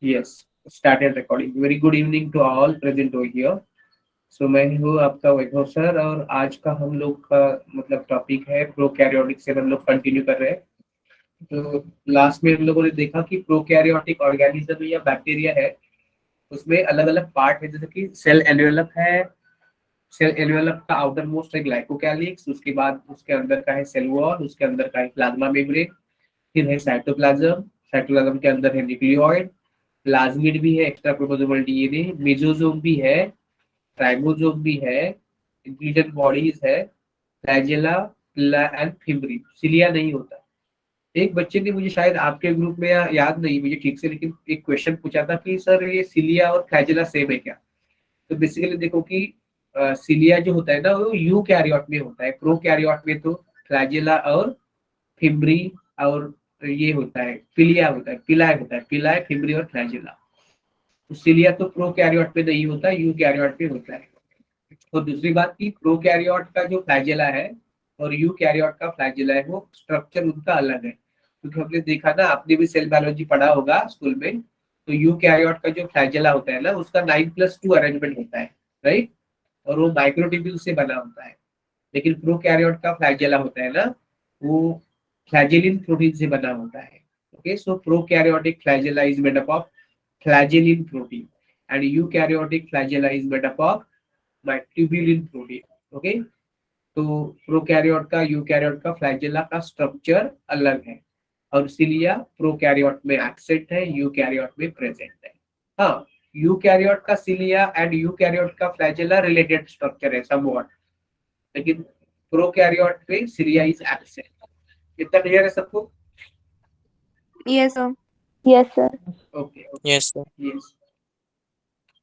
Yes, started recording. Very good evening to all present हो here. So मैं हूँ आपका वैभव सर, और आज का हम लोग का मतलब टॉपिक है प्रोकैरियोटिक से हम लोग कंटिन्यू कर रहे हैं। तो लास्ट में हम लोगों ने देखा कि प्रोकैरियोटिक ऑर्गेनिज्म या बैक्टीरिया है, उसमें अलग अलग पार्ट है, जैसे कि सेल एनवेलप है। सेल एनवेलप का आउटर मोस्ट है ग्लाइकोकैलिक्स, उसके बाद उसके अंदर का है सेल वॉल, उसके अंदर का है प्लाज्मा मेम्ब्रेन, फिर है साइटोप्लाज्म। साइटोप्लाज्म के अंदर है न्यूक्लियोइड, प्लाज्मिड भी है, एक्स्ट्रा क्रोमोसोमल डीएनए, मेसोसोम भी है, राइबोसोम भी है, इंटेलिजेंट बॉडीज है, फ्लैजेला, पिल्ला एंड फिब्रिल। सिलिया नहीं होता। एक बच्चे ने मुझे शायद आपके ग्रुप में, याद नहीं मुझे ठीक से, लेकिन एक क्वेश्चन पूछा था कि सर ये सिलिया और फ्लैजेला सेम है क्या। तो बेसिकली देखो कि सिलिया जो होता है ना, वो यू कैरियोट में होता है। प्रो कैरियोट में तो फ्लैजेला और फिब्री और ये होता है, पिलिया होता है, पिलाय होता है, पिलाय, फिब्री और फ्लैजेला। तो सिलिया तो प्रो कैरियोट में नहीं होता, यू कैरियोट में होता है। और दूसरी बात की प्रोकैरियोट का जो फ्लैजेला है और यूकैरियोट का फ्लैजेला है, वो स्ट्रक्चर उनका अलग है। क्योंकि हमने देखा ना, आपने भी सेल बायोलॉजी पढ़ा होगा स्कूल में, तो यूकैरियोट का जो फ्लैजेला होता है ना, उसका 9+2 अरेंजमेंट होता है, राइट। और वो माइक्रोट्यूब्यूल से बना होता है। लेकिन प्रोकैरियोट का फ्लैजेला होता है ना, वो फ्लैजेलिन प्रोटीन से बना होता है। Okay, so prokaryotic flagella is made up of flagellin protein and eukaryotic flagella is made up of by tubulin protein. Okay, तो प्रोकैरियोट का यूकैरियोट का फ्लैजेला का स्ट्रक्चर अलग है, और इसीलिए प्रोकैरियोट में एब्सेंट है, यूकैरियोट में प्रेजेंट है। हाँ, यूकैरियोट का सिलिया एंड यूकैरियोट का फ्लैजेला रिलेटेड स्ट्रक्चर है समवॉट, लेकिन प्रोकैरियोट में सिलिया इज एब्सेंट। इतना क्लियर है सबको? Yes, sir. Yes, sir. Okay okay, Yes, sir. Yes.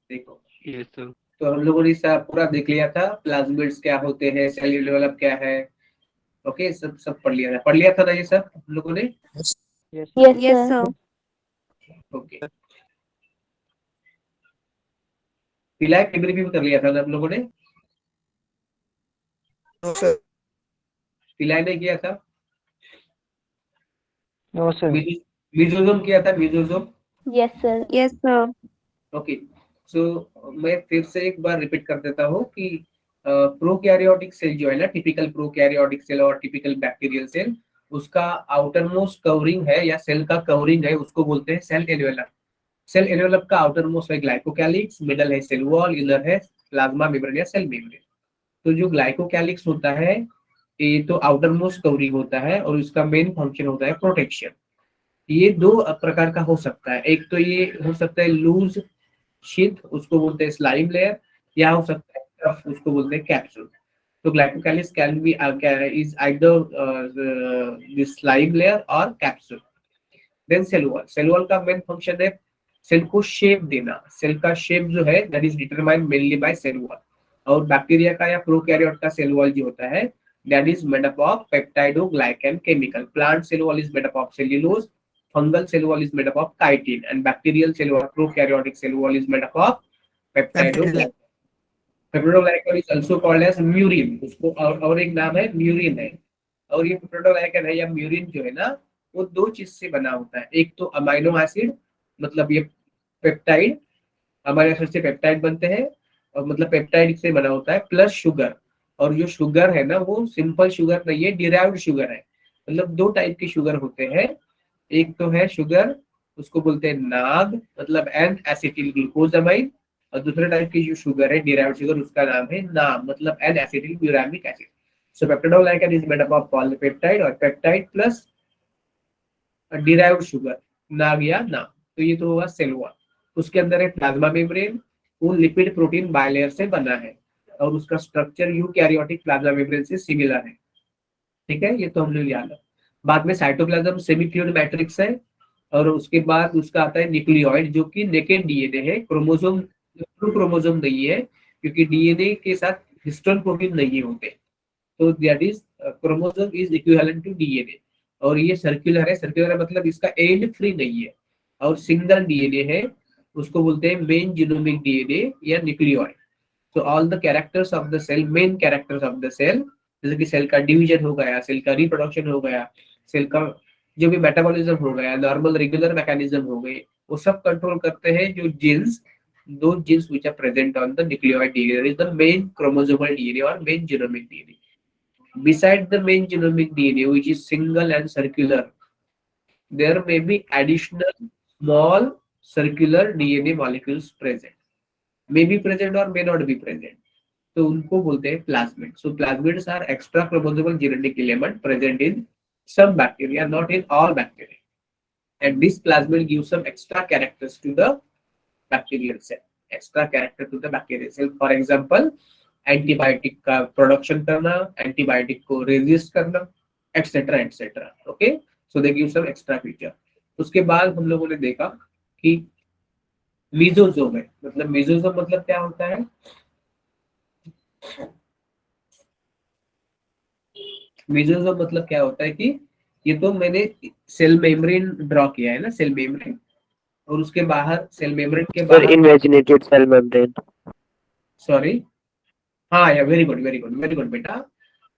देखो, Yes, sir. तो हम लोगों ने सब पूरा देख लिया था, प्लाज्मिड्स क्या होते हैं, सेल डेवलप क्या है। ओके, सब सब पढ़ लिया था ना ये सब हम लोगों ने। Yes. Yes, sir. Yes, Yes, sir. sir. Okay, pili fimbriae भी कर लिया था ना हम लोगों ने। No, sir. पिलाय नहीं किया था। No, sir. मिजोजोम किया था, mesosome. Yes, sir. Yes, sir. Okay, so मैं फिर से एक बार रिपीट कर देता हूँ कि प्रोकैरियोटिक सेल जो है ना, टिपिकल प्रोकैरियोटिक सेल और टिपिकल बैक्टीरियल सेल, उसका आउटर मोस्ट कवरिंग है या सेल का कवरिंग है, उसको बोलते हैं सेल एनवेलप। सेल एनवेलप का आउटर मोस्ट है ग्लाइकोकैलिक्स, मिडल है सेल वॉल, इनर है प्लाज्मा मेम्ब्रेन या सेल मेम्ब्रेन। तो जो ग्लाइकोकैलिक्स होता है, ये तो आउटर मोस्ट कवरिंग होता है, और इसका मेन फंक्शन होता है प्रोटेक्शन। ये दो प्रकार का हो सकता है, एक तो ये हो सकता है लूज शीथ, उसको बोलते हैं स्लाइम लेयर, या हो सकता है टफ, उसको बोलते हैं कैप्सूल। तो glycocalyx can be is either this slime layer और capsule. Then cell wall, cell wall का मेन फंक्शन है सेल को शेप देना। सेल का शेप जो है that is determined mainly by cell wall. और बैक्टीरिया का या प्रोकैरियोट का सेल वॉल जो होता है, that is made up of peptidoglycan chemical. Plant cell wall is made up of cellulose, fungal cell wall is made up of chitin, and bacterial cell wall, prokaryotic cell wall is made up of Peptidoglycan. peptidoglycan. Peptidoglycan is also called as murin. उसको और एक नाम है murine है। और ये peptidoglycan है या म्यूरिन जो है ना, वो दो चीज से बना होता है। एक तो अमाइनो एसिड, मतलब ये पेप्टाइड, हमारे एसिड से पेप्टाइड बनते हैं, और मतलब पेप्टाइड से बना होता है, प्लस शुगर। और जो शुगर है ना, वो सिंपल शुगर नहीं है, डिराइव्ड शुगर है। मतलब दो टाइप के शुगर होते हैं। एक तो है शुगर, उसको बोलते हैं नाग, मतलब एन एसिटिल ग्लूकोजामाइड। और दूसरे टाइप की जो शुगर है डिराइव्ड शुगर, उसका नाम है नाम, मतलब N acetyl muramic acid. So peptidoglycan is made up of polypeptide और peptide plus derived sugar, NAG या नाम। तो ये तो होगा सेल वॉल। उसके अंदर है प्लाज्मा मेम्ब्रेन, वो लिपिड प्रोटीन बायलेयर से बना है, और उसका स्ट्रक्चर यूकैरियोटिक प्लाज्मा मेम्ब्रेन से सिमिलर है। ठीक है, ये तो हम लोग याद है। बाद में साइटोप्लाज्म सेमी फ्लूइड मैट्रिक्स है, और उसके बाद उसका आता है न्यूक्लियोइड, जो कि नेकेड डीएनए है, क्रोमोसोम, ट्रू क्रोमोसोम नहीं है, क्योंकि डीएनए के साथ हिस्टोन प्रोटीन नहीं होते। तो that is chromosome is equivalent to DNA. और ये सर्कुलर है, सर्कुलर मतलब इसका एंड फ्री नहीं है, और सिंगल डीएनए है, उसको बोलते हैं मेन जीनोमिक डीएनए या न्यूक्लियोइड। तो all the characters of the cell, main characters of the cell, जैसे कि सेल का डिवीजन हो गया, सेल का रिप्रोडक्शन हो गया, सेल का जो भी मेटाबॉलिज्म हो गया, नॉर्मल रेगुलर मैकेनिज्म हो गए, वो सब कंट्रोल करते हैं जो जीन्स, दो jeans which are present on the nucleoid DNA. That is the main chromosomal DNA or main genomic DNA. Beside the main genomic DNA, which is single and circular, there may be additional small circular DNA molecules present. May be present or may not be present. तो उनको बोलते हैं plasmid. So plasmids are extra chromosomal genetic element present in some bacteria, not in all bacteria. And this plasmid gives some extra characters to the bacterial cell. Extra character to the bacterial cell. For example, antibiotic का production करना, antibiotic को resist करना, etcetera etcetera. Okay, so they give some extra feature. उसके बाद हम लोगों ने देखा कि मीजोजोम है. मतलब मीजोजोम मतलब क्या होता है? मीजोजोम मतलब क्या होता है कि ये तो मैंने सेल मेम्ब्रेन ड्रॉ किया है ना, सेल मेम्ब्रेन, और उसके बाहर सेल मेम्ब्रेन के बाहर इन्वेजिनेटेड सेल मेम्ब्रेन. सॉरी, हाँ या very good very good very good बेटा.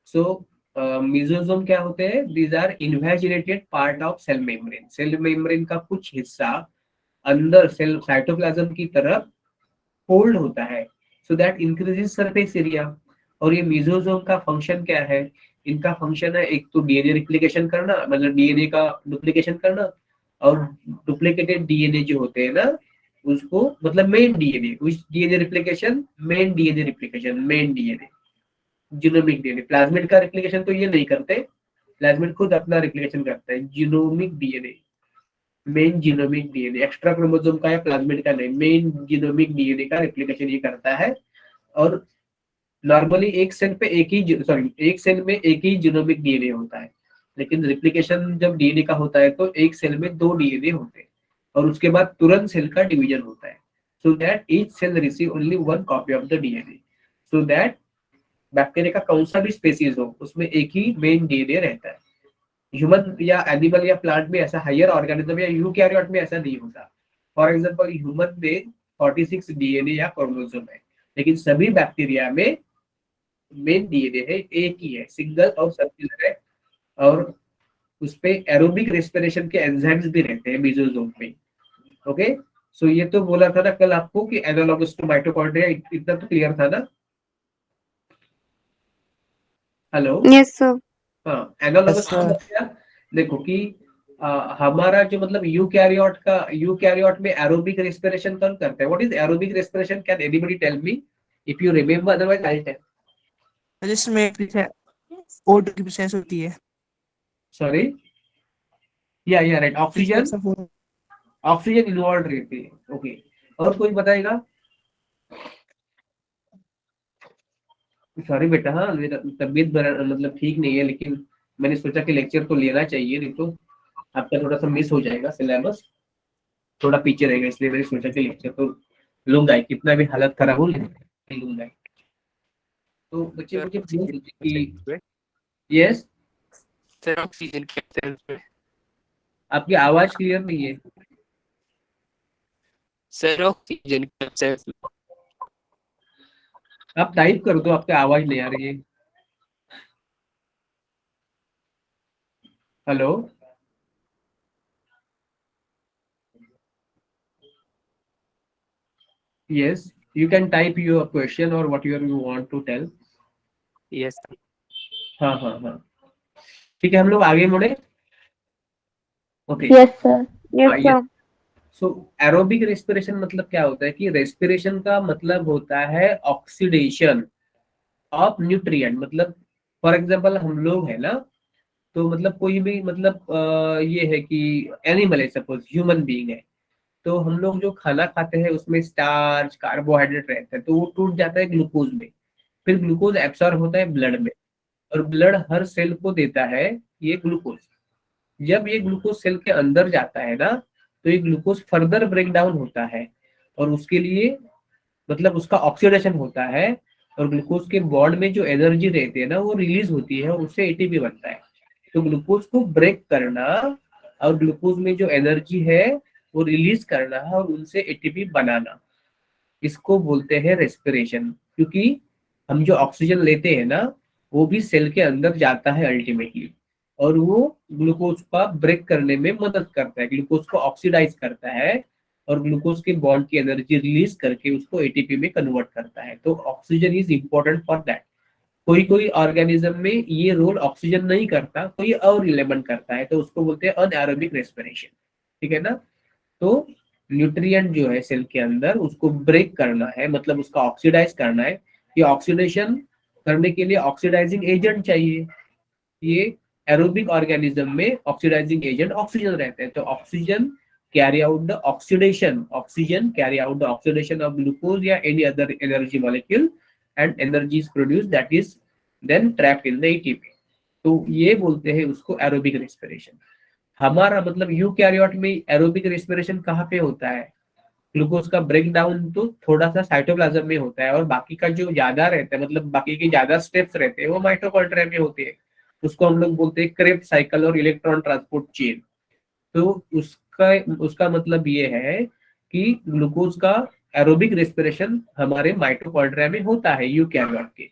सो मीजोजोम क्या होते हैं? These are invaginated part of cell membrane. Cell membrane का कुछ हिस्सा अंदर सेल साइटोप्लाज्म की तरफ फोल्ड होता है, so that increases surface area. और ये मीजोजोम का फंक्शन क्या है? इनका फंक्शन है एक तो डीएनए रिप्लिकेशन करना, मतलब डीएनए का डुप्लीकेशन करना, और डुप्लीकेटेड डीएनए जो होते हैं ना उसको, मतलब मेन डीएनए, विच DNA replication, main DNA replication, main DNA, genomic DNA. Plasmid का रिप्लिकेशन तो ये नहीं करते, प्लाज्मिड खुद अपना रिप्लिकेशन करता है. Genomic DNA, main genomic DNA, extra chromosome का या प्लाज्मिड का नहीं, मेन जीनोमिक डीएनए का रिप्लिकेशन ये करता है. और नॉर्मली एक सेल पे एक सेल में एक ही जीनोमिक डीएनए होता है, लेकिन रिप्लिकेशन जब डीएनए का होता है तो एक सेल में दो डीएनए होते हैं, और उसके बाद तुरंत सेल का डिवीजन होता है, so that each cell receive only one copy of the DNA. So that bacteria का कौन सा भी स्पेसीज हो उसमें एक ही मेन डीएनए रहता है. ह्यूमन या एनिमल या प्लांट में ऐसा, हायर ऑर्गेनिज्म या यूकैरियोट में ऐसा नहीं होता. फॉर एग्जांपल ह्यूमन में 46 डीएनए या क्रोमोसोम है, लेकिन सभी बैक्टीरिया में मेन डीएनए है, एक ही है, सिंगल और सर्कुलर है. और उसपे एरोबिक रेस्पिरेशन के एंजाइम्स भी रहते हैं मीजोजोम में. ओके, सो ये तो बोला था ना कल आपको कि एनालॉगस टू माइटोकॉन्ड्रिया, इतना तो क्लियर था ना? Hello, Yes, sir. हाँ, एनालॉगस Yes, sir. मतलब क्या? देखो कि हमारा जो मतलब यूकैरियोट में एरोबिक रेस्पिरेशन कौन करता है? What is aerobic respiration? Can anybody tell me? If you remember, otherwise I tell. जिसमें O2 की प्रेजेंस होती है. सॉरी, या राइट, ऑक्सीजन इन्वॉल्व रहती है. ओके, और कोई बताएगा? सॉरी बेटा, हाँ मेरा तबीयत मतलब ठीक नहीं है, लेकिन मैंने सोचा कि लेक्चर तो लेना चाहिए, नहीं तो आपका थोड़ा सा मिस हो जाएगा, सिलेबस थोड़ा पीछे रहेगा, इसलिए मैंने सोचा कि लेक्चर तो लूंगा, कितना भी हालत खराब हो लूंगा. तो बच्चे मुझे पूछ रहे थे कि यस, सर ऑक्सीजन कैप्सूल पे. आपकी आवाज क्लियर नहीं है. Sir oxygen capsule. आप टाइप कर दो, आपकी आवाज नहीं आ रही है. Hello, yes, you can type your question or whatever you want to tell. Yes. हाँ हाँ हाँ, ठीक है, हम लोग आगे मुड़े. Okay, Yes, sir. Yes, हाँ, sir. सो एरोबिक रेस्पिरेशन मतलब क्या होता है कि रेस्पिरेशन का मतलब होता है ऑक्सीडेशन ऑफ न्यूट्रिएंट. मतलब फॉर एग्जांपल हम लोग है ना, तो मतलब कोई भी मतलब ये है कि एनिमल है, सपोज ह्यूमन बीइंग है, तो हम लोग जो खाना खाते हैं उसमें स्टार्च कार्बोहाइड्रेट रहता है, तो वो टूट जाता है ग्लूकोज में, फिर ग्लूकोज एब्सॉर्ब होता है ब्लड में, और ब्लड हर सेल को देता है ये ग्लूकोज. जब ये ग्लूकोज सेल के अंदर जाता है ना, तो ये ग्लूकोज फर्दर ब्रेक डाउन होता है, और उसके लिए मतलब उसका ऑक्सीडेशन होता है, और ग्लूकोज के बॉन्ड में जो एनर्जी रहती है ना वो रिलीज होती है, और उससे एटीपी बनता है. तो ग्लूकोज को ब्रेक करना और ग्लूकोज में जो एनर्जी है वो रिलीज करना और उनसे एटीपी बनाना, इसको बोलते हैं रेस्पिरेशन. क्योंकि हम जो ऑक्सीजन लेते हैं ना वो भी सेल के अंदर जाता है अल्टीमेटली, और वो ग्लूकोज का ब्रेक करने में मदद करता है, ग्लूकोज को ऑक्सीडाइज करता है, और ग्लूकोज के बॉन्ड की एनर्जी रिलीज करके उसको एटीपी में कन्वर्ट करता है। तो oxygen is important for that. कोई कोई ऑर्गेनिज्म में ये रोल ऑक्सीजन नहीं करता, कोई और एलिमेंट करता है, तो उसको बोलते हैं अनएरोबिक रेस्पिरेशन। ठीक है ना। तो न्यूट्रिएंट जो है सेल के अंदर उसको ब्रेक करना है, मतलब उसका ऑक्सीडाइज करना है। ये ऑक्सीडेशन करने के लिए ऑक्सीडाइजिंग एजेंट चाहिए। ये एरोबिक ऑर्गेनिज्म में ऑक्सीडाइजिंग एजेंट ऑक्सीजन रहते हैं। तो oxygen carry out the oxidation, oxygen carry out the oxidation of glucose या any other energy molecule and energy is produce that is then trapped in the ATP. तो ये बोलते हैं उसको एरोबिक रेस्पिरेशन। हमारा मतलब यूकैरियोट में एरोबिक रेस्पिरेशन कहाँ पे होता है? ग्लूकोज का ब्रेक डाउन तो थोड़ा सा साइटोप्लाज्म में होता है, और बाकी का जो ज्यादा रहता है, मतलब बाकी के ज्यादा स्टेप्स रहते हैं, वो माइटोकॉन्ड्रिया में होते हैं। उसको हम लोग बोलते हैं क्रेब्स साइकिल और इलेक्ट्रॉन ट्रांसपोर्ट चेन। तो उसका मतलब ये है कि ग्लूकोज का एरोबिक रेस्पिरेशन हमारे माइटोकॉन्ड्रिया में होता है यूकैरियोट के।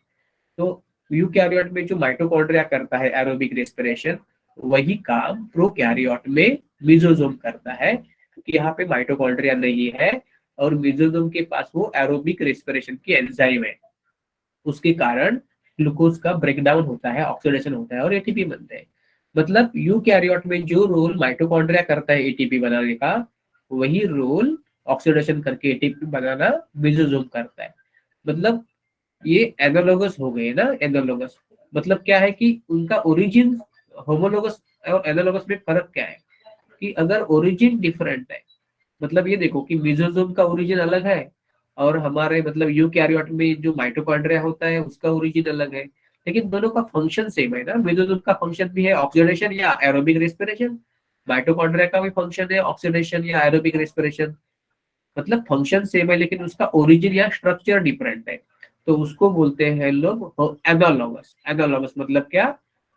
तो यूकैरियोट में जो माइटोकॉन्ड्रिया करता है एरोबिक रेस्पिरेशन, वही काम प्रोकैरियोट में मेसोसोम करता है। कि यहाँ पे माइटोकॉन्ड्रिया नहीं है और मेसोसोम के पास वो एरोबिक रेस्पिरेशन की एंजाइम है। उसके कारण ग्लूकोज का ब्रेकडाउन होता है, ऑक्सीडेशन होता है और एटीपी बनते हैं। मतलब यूकैरियोट में जो रोल माइटोकॉन्ड्रिया करता है एटीपी बनाने का, वही रोल ऑक्सीडेशन करके एटीपी बनाना मेसोसोम करता है। मतलब ये एनालोगस हो गए ना। एनालोगस मतलब क्या है कि उनका ओरिजिन, होमोलोगस और एनालोगस में फर्क क्या है कि अगर ओरिजिन डिफरेंट है, मतलब ये देखो कि मेसोसोम का ओरिजिन अलग है और हमारे मतलब यूकैरियोट में जो माइटोकॉन्ड्रिया होता है उसका ओरिजिन अलग है, लेकिन दोनों का फंक्शन सेम है ना। मेसोसोम का फंक्शन भी है ऑक्सीडेशन या एरोबिक रेस्पिरेशन, माइटोकॉन्ड्रिया का भी फंक्शन है ऑक्सीडेशन या एरोबिक रेस्पिरेशन। मतलब फंक्शन सेम है लेकिन उसका ओरिजिन या स्ट्रक्चर डिफरेंट है। तो उसको बोलते हैं लोग एनालॉगस। एनालॉगस मतलब क्या?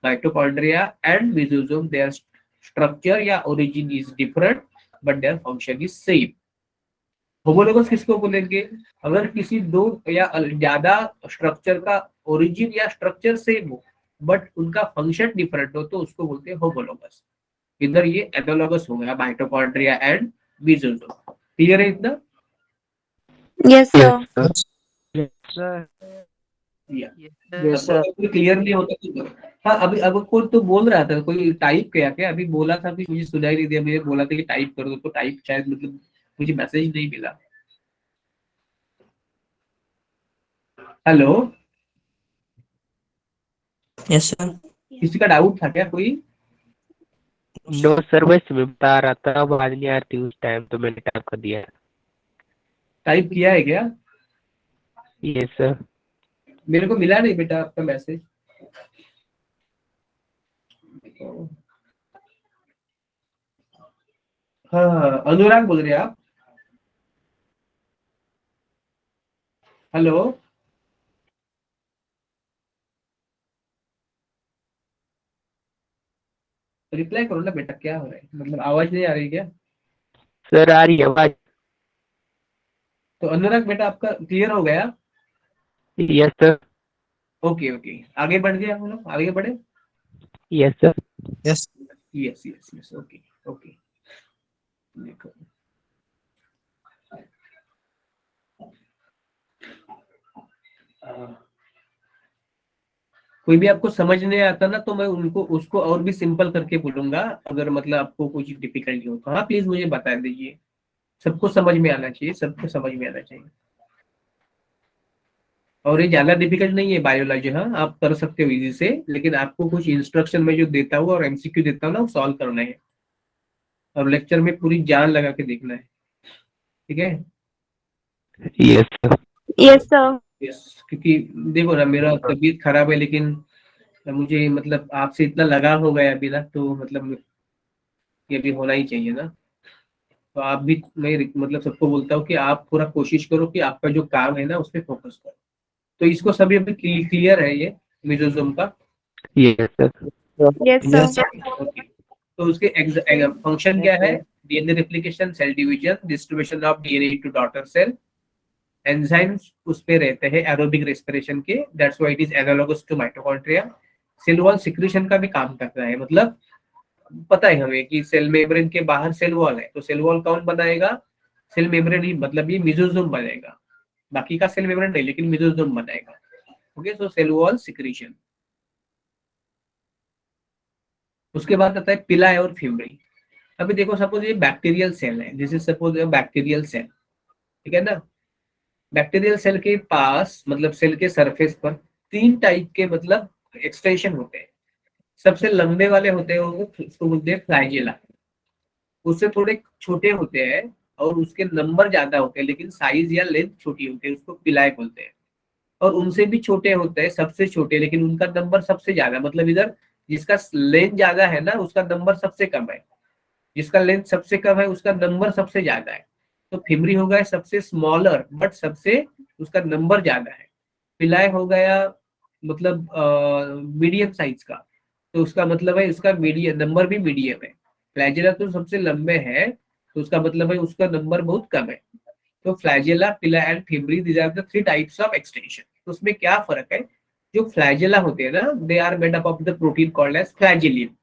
Mitochondria and mesosome, their structure या origin is different but their function is same. Homologous किसको बोलेंगे? अगर किसी दो या ज्यादा स्ट्रक्चर का ओरिजिन या स्ट्रक्चर सेम हो बट उनका फंक्शन डिफरेंट हो, तो उसको बोलते हैं होमोलोगस। इधर ये एनालॉगस हो गया माइटोकॉन्ड्रिया एंड मेसोसोम। क्लियर है इतना? Yes, sir. Yes, sir. या Yes, sir. Yes, sir. Clear नहीं होता तो हाँ। अभी अब कोई तो बोल रहा था, कोई टाइप किया क्या? अभी बोला था कि मुझे सुनाई नहीं दिया, मुझे बोला था कि टाइप कर दो, तो टाइप शायद मतलब मुझे मैसेज नहीं मिला। Hello, Yes, sir. किसी का डाउट था क्या कोई? No, sir, मैं स्विम बता रहा था, आवाज नहीं आ रही थी उस टाइम, तो मैंने टाइप कर दिया। टाइप किया है क्या? Yes, sir. मेरे को मिला नहीं बेटा आपका मैसेज। हाँ हाँ, अनुराग बोल रहे हैं आप? हेलो, रिप्लाई करो ना बेटा, क्या हो रहा है? मतलब आवाज नहीं आ रही क्या? सर आ रही है आवाज? तो अनुराग बेटा आपका क्लियर हो गया? Yes, sir. ओके ओके, आगे बढ़ गए हम लोग, आगे बढ़े। Yes, sir. Yes. Yes yes yes, okay okay. देखो कोई भी आपको समझ नहीं आता ना, तो मैं उनको उसको और भी सिंपल करके बोलूंगा। अगर मतलब आपको कुछ डिफिकल्टी हो तो हाँ प्लीज मुझे बता दीजिए। सबको समझ में आना चाहिए, सबको समझ में आना चाहिए। और ये ज्यादा डिफिकल्ट नहीं है बायोलॉजी, हाँ आप कर सकते हो इजी से, लेकिन आपको कुछ इंस्ट्रक्शन में जो देता हूँ और एमसीक्यू देता हूँ ना, वो सॉल्व करना है और लेक्चर में पूरी जान लगा के देखना है। ठीक है? Yes, sir. Yes, sir. Yes, क्योंकि देखो ना मेरा तबीयत खराब है, लेकिन मुझे मतलब आपसे इतना लगाव हो गया अभी ना, तो मतलब ये भी होना ही चाहिए ना। तो आप भी, मैं मतलब सबको बोलता हूँ कि आप पूरा कोशिश करो कि आपका जो काम है ना उस पर फोकस करो। तो इसको सभी अभी क्लियर है ये मेसोसोम का? Yes, sir. Yes, sir. Yes. Okay. तो उसके फंक्शन क्या है? DNA replication, cell division, distribution of DNA to daughter cell. Enzymes उस पे रहते हैं एरोबिक रेस्पिरेशन के, that's why it is analogous to mitochondria. Cell wall secretion का भी काम करता है। मतलब पता है हमें कि सेल मेम्ब्रेन के बाहर सेल वॉल है, तो सेल वॉल कौन बनाएगा? सेल मेम्ब्रेन ही मतलब ये मेसोसोम बनेगा, बाकी का सेल मेम्ब्रेन नहीं लेकिन मेसोसोम बनाएगा। ओके, सो सेल वॉल सिक्रीशन। उसके बाद आता है पिलाई और फिब्री। अभी देखो सपोज ये बैक्टीरियल सेल है, this is suppose bacterial cell, ठीक है ना। बैक्टीरियल सेल के पास मतलब सेल के सरफेस पर तीन टाइप के मतलब एक्सटेंशन होते हैं। सबसे लंबे वाले होते हैं वो उसको बोलते हैं फ्लैजेला, उससे थोड़े छोटे होते हैं और उसके नंबर ज्यादा होते हैं लेकिन साइज या लेंथ छोटी होती है, उसको पिलाई बोलते हैं। और उनसे भी छोटे होते हैं, सबसे छोटे, लेकिन उनका नंबर सबसे ज्यादा, मतलब इधर जिसका लेंथ ज्यादा है ना उसका नंबर सबसे कम है, जिसका लेंथ सबसे कम है उसका नंबर सबसे ज्यादा है। तो फिमरी हो गया सबसे स्मॉलर बट सबसे उसका नंबर ज्यादा है। पिलाई हो गया मतलब मीडियम साइज का, तो उसका मतलब है उसका मीडियम नंबर भी मीडियम है। फ्लैजेला तो सबसे लंबे है तो उसका मतलब है उसका नंबर बहुत कम है। तो flagella, pili and fimbriae, these are the three types of extension. तो उसमें क्या फर्क है, जो फ्लैजेला होते हैं ना they are made up of the protein called as flagellin.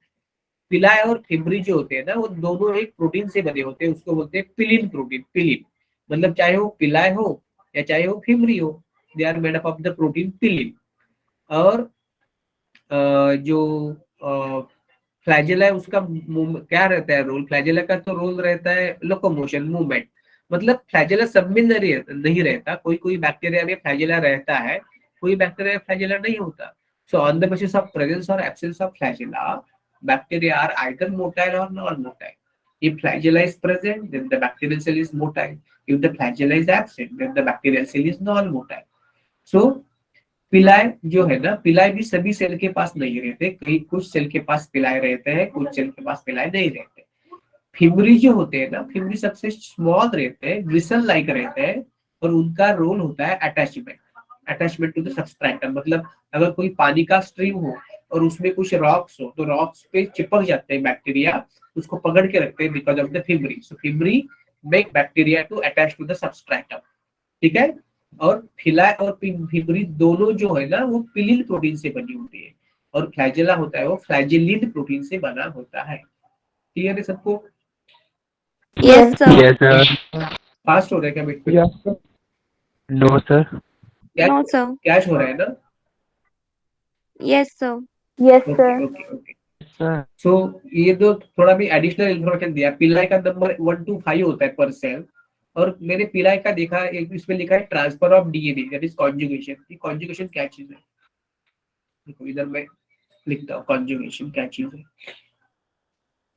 Pili और फिब्री जो होते हैं ना वो दोनों एक प्रोटीन से बने होते हैं, उसको बोलते हैं पिलिन प्रोटीन। पिलिन मतलब चाहे वो पिलाय हो या चाहे वो फिब्री हो, they are made up of the protein pilin. और जो फ्लैजेला है उसका क्या रहता है रोल, फ्लैजेला का तो रोल रहता है लोकोमोशन, मूवमेंट। मतलब फ्लैजेला सब में नहीं रहता, कोई कोई बैक्टीरिया में फ्लैजेला रहता है, कोई बैक्टीरिया में फ्लैजेला नहीं होता। So on the basis of presence और absence of flagella, bacteria are either motile or non-motile. If flagella is present, then the bacterial cell is motile. If the flagella is absent, then the bacterial cell is non-motile. So पिलाय जो है ना, पिलाय भी सभी cell के पास नहीं रहते, कई कुछ सेल के पास पिलाय रहते हैं, कुछ सेल के पास पिलाय नहीं रहते। फिमरी जो होते हैं ना, फिमरी सबसे स्मॉल रहते हैं, ग्लिसल लाइक रहते हैं, और उनका रोल होता है attachment, attachment to the substratum. मतलब अगर कोई पानी का स्ट्रीम हो और उसमें कुछ रॉक्स हो तो रॉक्स पे चिपक जाते हैं बैक्टीरिया, उसको पकड़ के रखते हैं because of the fimbriae. So fimbriae make bacteria to attach to the substratum, ठीक है। और फिलाय और फिमरी दोनों जो है ना वो पिलिन प्रोटीन से बनी होती है, और फ्लैजेला होता है वो फ्लैजेलिन प्रोटीन से बना होता है। क्लियर है सबको? Yes, sir. Yes, sir. Fast हो रहा है क्या बेट पे? Yes, sir. No, sir. No, sir. Cash हो रहा है ना? Yes, sir. Yes, okay sir. Okay okay. Sir. सो ये तो थोड़ा भी एडिशनल इन्फॉर्मेशन दिया। पिलाई का नंबर 1 to 5 होता है पर सेल, और मैंने पिलाई का देखा एक इसमें लिखा है transfer of DNA that is conjugation. ये कॉन्जुगेशन क्या चीज है? देखो इधर मैं लिखता हूँ कॉन्जुगेशन क्या चीज है,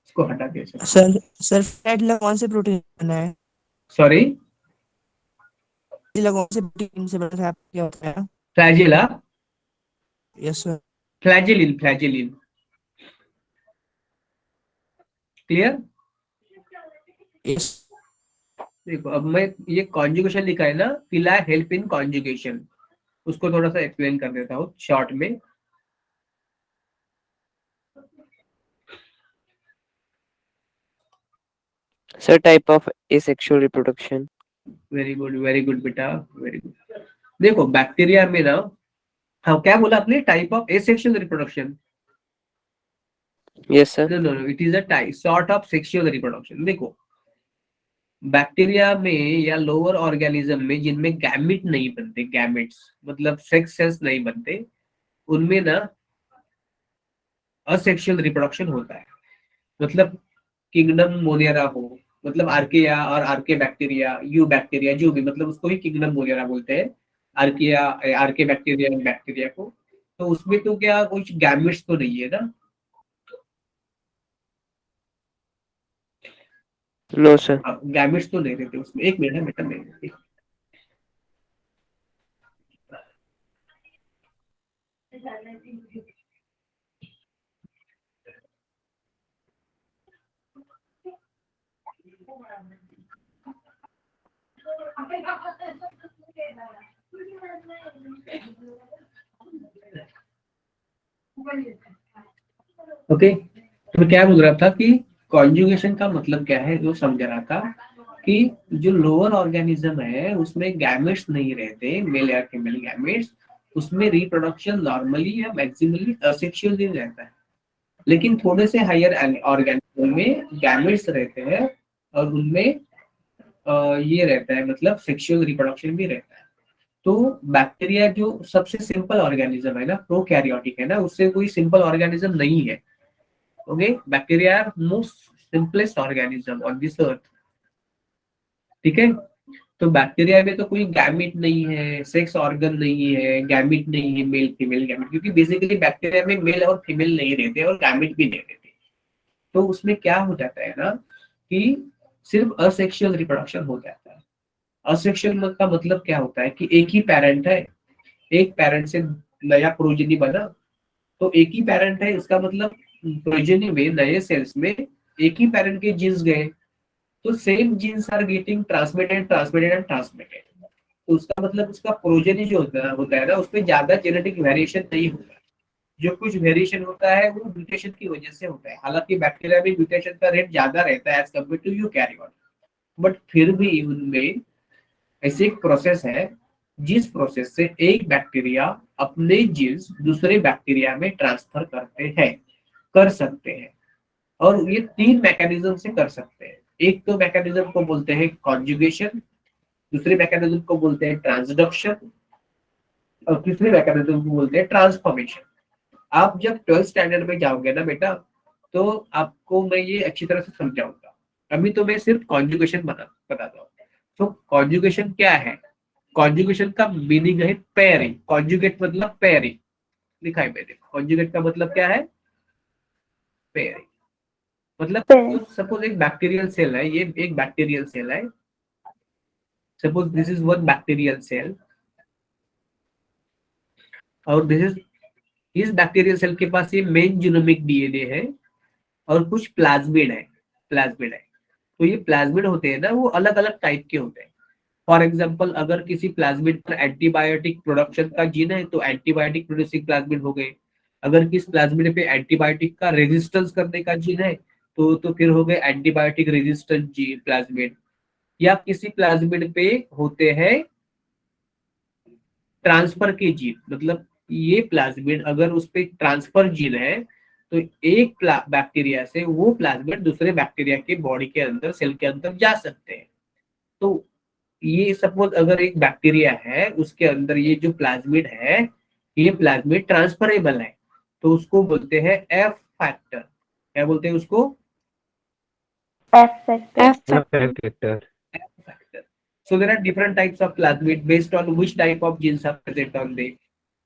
इसको हटा दे सकते। सर फ्लैजेला कौन से प्रोटीन बना है? सॉरी, फ्लैजेला कौन से प्रोटीन से बना है क्या होता है? Flagella, yes sir. Flagellin, flagellin. Clear? Yes. देखो अब मैं ये कॉन्जुगेशन लिखा है ना, पिलाई हेल्प इन कॉन्जुगेशन, उसको थोड़ा सा एक्सप्लेन कर देता हूँ शॉर्ट में। Sir, type of asexual reproduction. Very good बेटा, वेरी गुड। देखो बैक्टीरिया में ना, हाँ क्या बोला आपने, type of asexual reproduction? Yes, sir. No, it is a type sort of sexual reproduction. देखो बैक्टीरिया में या लोअर ऑर्गेनिज्म में जिनमें गैमेट नहीं बनते, गैमेट्स मतलब सेक्स सेल्स नहीं बनते, उनमें ना असेक्सुअल रिप्रोडक्शन होता है। मतलब किंगडम मोनियरा हो, मतलब आर्किया और आर्के बैक्टीरिया, यू बैक्टीरिया जो भी, मतलब उसको ही किंगडम मोनियरा बोलते हैं, आर्किया, आर्के बैक्टीरिया, बैक्टीरिया को। तो उसमें तो क्या कुछ गैमेट्स तो नहीं है ना? No, sir. गैमेट्स तो नहीं रहते उसमें। एक मिनट है बेटा, मैं ओके। तो क्या बोल रहा था कि कॉन्जुगेशन का मतलब क्या है, जो समझ रहा था कि जो लोअर ऑर्गेनिज्म है उसमें गैमेट्स नहीं रहते, मेल या फीमेल गैमेट्स, उसमें रिप्रोडक्शन नॉर्मली या मैक्सिमली असेक्सुअल ही रहता है। लेकिन थोड़े से हायर ऑर्गेनिज्म में गैमेट्स रहते हैं और उनमें ये रहता है, मतलब सेक्सुअल रिप्रोडक्शन भी रहता है। तो बैक्टीरिया जो सबसे सिंपल ऑर्गेनिज्म है ना, प्रोकैरियोटिक है ना, उससे कोई सिंपल ऑर्गेनिज्म नहीं है। Okay, bacteria are most simplest organism on this earth. ठीक है, तो बैक्टीरिया में तो कोई गैमिट नहीं है, सेक्स ऑर्गन नहीं है, गैमिट नहीं है, मेल फीमेल गैमिट, क्योंकि बेसिकली बैक्टीरिया में मेल और फीमेल नहीं रहते और गैमिट भी नहीं रहते। तो उसमें क्या हो जाता है ना कि सिर्फ असेक्सुअल रिप्रोडक्शन हो जाता है। असेक्सुअल का मतलब क्या होता है कि एक ही पेरेंट है, एक पेरेंट से नया प्रोजेनी बना, तो एक ही पेरेंट है, इसका मतलब प्रोजेनी में, नए सेल्स में एक ही पेरेंट के जीन्स गए, तो same genes are getting transmitted transmitted and transmitted. तो उसका मतलब उसका प्रोजेनी जो होता है ना, उसमें ज्यादा जेनेटिक वेरिएशन नहीं होता। जो कुछ वेरिएशन होता है वो म्यूटेशन की वजह से होता है। हालांकि बैक्टीरिया में म्यूटेशन का रेट ज्यादा रहता है as compare to eukaryote, but फिर भी उनमें ऐसी एक प्रोसेस है जिस प्रोसेस से एक बैक्टीरिया अपने जीन्स दूसरे बैक्टीरिया में ट्रांसफर कर सकते हैं। और ये 3 मैकेनिज्म से कर सकते हैं। एक तो मैकेनिज्म को बोलते हैं कॉन्जुगेशन, दूसरे मैकेनिज्म को बोलते हैं ट्रांसडक्शन, और तीसरे मैकेनिज्म को बोलते हैं ट्रांसफॉर्मेशन। आप जब 12th स्टैंडर्ड में जाओगे ना बेटा, तो आपको मैं ये अच्छी तरह से समझाऊंगा। अभी तो मैं सिर्फ कॉन्जुगेशन बताता हूँ। तो कॉन्जुगेशन क्या है? कॉन्जुगेशन का मीनिंग है पेयरिंग। कॉन्जुगेट मतलब पेयरिंग, लिखा है मैंने। कॉन्जुगेट का मतलब क्या है? पेयरिंग। मतलब सपोज एक बैक्टीरियल सेल है, ये एक बैक्टीरियल सेल है। Suppose this is one bacterial cell और इस बैक्टीरियल सेल के पास ये मेन जीनोमिक डीएनए है और कुछ प्लाज्मिड है। तो ये प्लाज्मिड होते हैं ना, वो अलग अलग टाइप के होते हैं। फॉर एग्जाम्पल, अगर किसी प्लाज्मिड पर एंटीबायोटिक प्रोडक्शन का जीन है तो एंटीबायोटिक प्रोड्यूसिंग प्लाज्मिड हो गए। अगर किस प्लाज्मिड पे एंटीबायोटिक का रेजिस्टेंस करने का जीन है तो फिर हो गए एंटीबायोटिक रेजिस्टेंट जीन प्लाज्मिड। या किसी प्लाज्मिड पे होते हैं ट्रांसफर के जीन, मतलब ये प्लाज्मिड अगर उस पे ट्रांसफर जीन है तो एक बैक्टीरिया से वो प्लाज्मिड दूसरे बैक्टीरिया के बॉडी के अंदर, सेल के अंदर जा सकते हैं। तो ये सपोज अगर एक बैक्टीरिया है, उसके अंदर ये जो प्लाज्मिड है, ये प्लाज्मिड ट्रांसफरेबल है, तो उसको बोलते हैं एफ फैक्टर। क्या बोलते हैं उसको? F factor. Factor. F factor. So there are different types of plasmid based on which type of genes are present on them.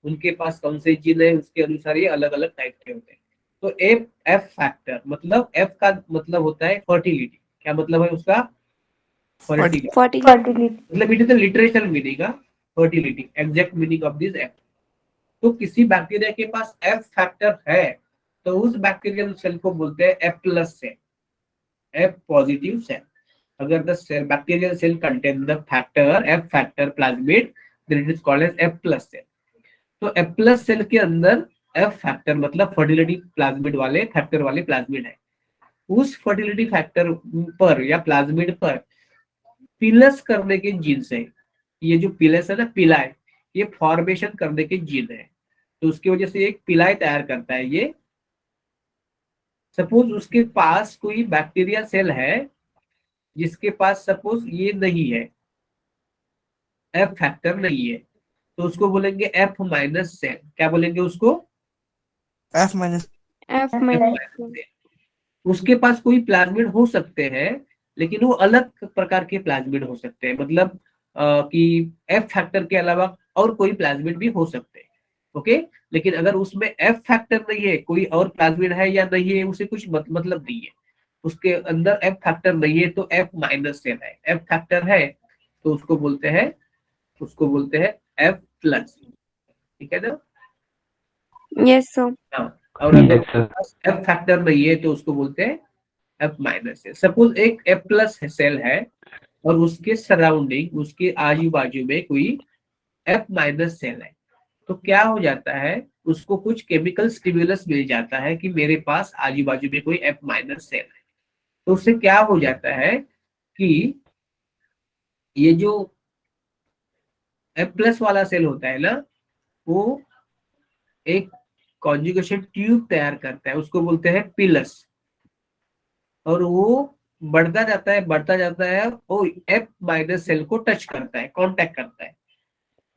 उनके पास कौन से जीन है उसके अनुसार ये अलग अलग टाइप के होते हैं। तो एफ फैक्टर मतलब, एफ का मतलब होता है फर्टिलिटी। क्या मतलब है उसका? फर्टिलिटी। मतलब it is the literature meaning, fertility, exact meaning of this F. तो किसी बैक्टीरिया के पास एफ फैक्टर है तो उस बैक्टीरियल सेल को बोलते हैं F plus cell, F positive cell. अगर the cell bacterial cell contain the factor F factor plasmid, then it is called as F plus cell. तो एफ प्लस सेल के अंदर एफ फैक्टर मतलब fertility plasmid वाले factor वाले plasmid है। उस fertility factor पर या प्लाज्मिड पर पिलस करने के जीन से, ये जो पिलस है ना, पिलाय, ये फॉर्मेशन करने के जीन है। तो उसकी वजह से एक पिलाय तैयार करता है ये। सपोज उसके पास कोई बैक्टीरिया सेल है जिसके पास सपोज ये नहीं है, एफ फैक्टर नहीं है, तो उसको बोलेंगे एफ माइनस सेल। क्या बोलेंगे उसको? F minus. F F minus. minus cell. उसके पास कोई प्लाज्मिड हो सकते हैं, लेकिन वो अलग प्रकार के प्लाज्मिड हो सकते हैं। मतलब कि एफ फैक्टर के अलावा और कोई प्लाज्मिड भी हो सकते हैं। ओके, लेकिन अगर उसमें एफ फैक्टर नहीं है, कोई और प्लाज्मिड है या नहीं है, उसे कुछ मतलब नहीं है। उसके अंदर एफ फैक्टर नहीं है तो एफ माइनस सेल है। एफ फैक्टर है तो उसको बोलते हैं एफ प्लस। ठीक है ना? Yes, sir. हाँ, और अगर Yes, sir. एफ फैक्टर नहीं है तो उसको बोलते हैं एफ माइनस सेल। सपोज एक एफ प्लस सेल है और उसके सराउंडिंग, उसके आजू बाजू में कोई एफ माइनस सेल है, तो क्या हो जाता है, उसको कुछ केमिकल स्टिमुलस मिल जाता है कि मेरे पास आजू बाजू में कोई एफ माइनस सेल है। तो उससे क्या हो जाता है कि ये जो एफ प्लस वाला सेल होता है ना, वो एक कॉन्जुगेशन ट्यूब तैयार करता है, उसको बोलते हैं पिलस। और वो बढ़ता जाता है, वो एफ माइनस सेल को टच करता है, कांटेक्ट करता है,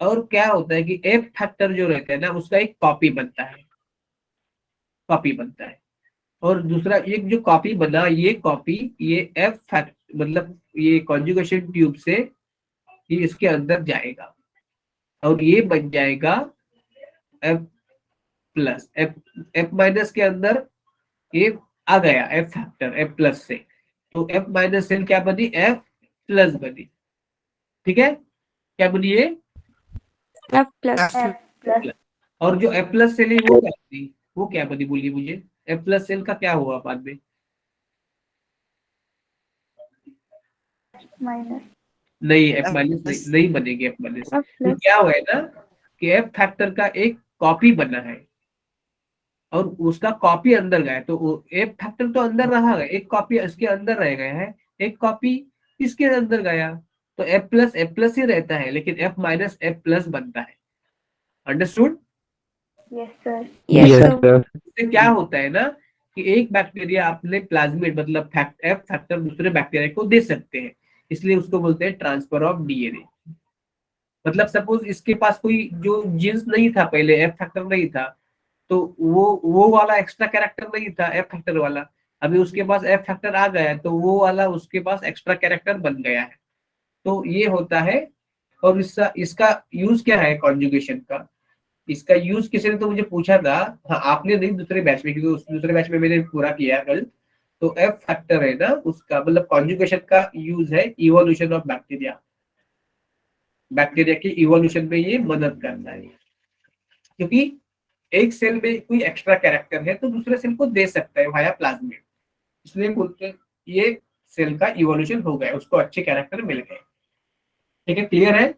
और क्या होता है कि एफ फैक्टर जो रहता है ना उसका एक कॉपी बनता है। और दूसरा ये जो कॉपी बना, ये कॉपी ये एफ फैक्ट मतलब ये कॉन्जुगेशन ट्यूब से ये इसके अंदर जाएगा और ये बन जाएगा F plus. F F minus के अंदर ये आ गया एफ फैक्टर एफ प्लस से, तो एफ माइनस सेल क्या बनी, एफ प्लस बनी। ठीक है, क्या बनी ये F plus. और जो एफ प्लस सेल है वो क्या बनी, वो क्या बनी बोलिए मुझे, एफ प्लस सेल का क्या हुआ बाद में? Minus. नहीं, एफ माइनस नहीं बनेगी एफ माइनस। F तो plus. क्या हुआ है ना कि एफ फैक्टर का एक कॉपी बना है और उसका कॉपी अंदर गया, तो एफ फैक्टर तो अंदर रहा है, एक कॉपी इसके अंदर रह गया है, एक कॉपी इसके अंदर गया, तो एफ प्लस ही रहता है, लेकिन एफ माइनस एफ प्लस बनता है। Understood? Yes, sir. Yes, Yes, sir. sir. इससे क्या होता है ना कि एक बैक्टीरिया अपने प्लाज्मिड मतलब एफ फैक्टर दूसरे बैक्टीरिया को दे सकते हैं, इसलिए उसको बोलते हैं ट्रांसफर ऑफ डीएनए। मतलब सपोज इसके पास कोई जो जीन्स नहीं था, पहले एफ फैक्टर नहीं था, तो वो वाला एक्स्ट्रा कैरेक्टर नहीं था एफ फैक्टर वाला, अभी उसके पास एफ फैक्टर आ गया है तो वो वाला उसके पास एक्स्ट्रा कैरेक्टर बन गया है। तो ये होता है। और इसका इसका यूज क्या है कॉन्जुगेशन का? इसका यूज किसी ने तो मुझे पूछा था, हाँ आपने नहीं, दूसरे बैच में, क्योंकि उस दूसरे बैच में मैंने पूरा किया कल। तो एफ फैक्टर है ना उसका मतलब कॉन्जुगेशन का यूज है इवोल्यूशन ऑफ बैक्टीरिया की इवोल्यूशन में ये मदद करता है, क्योंकि एक सेल में कोई एक्स्ट्रा कैरेक्टर है तो दूसरे सेल को दे सकता है वाया प्लाज्मिड, इसलिए बोलते हैं ये सेल का इवोल्यूशन हो गया, उसको अच्छे कैरेक्टर मिल गए। ठीक है, क्लियर है?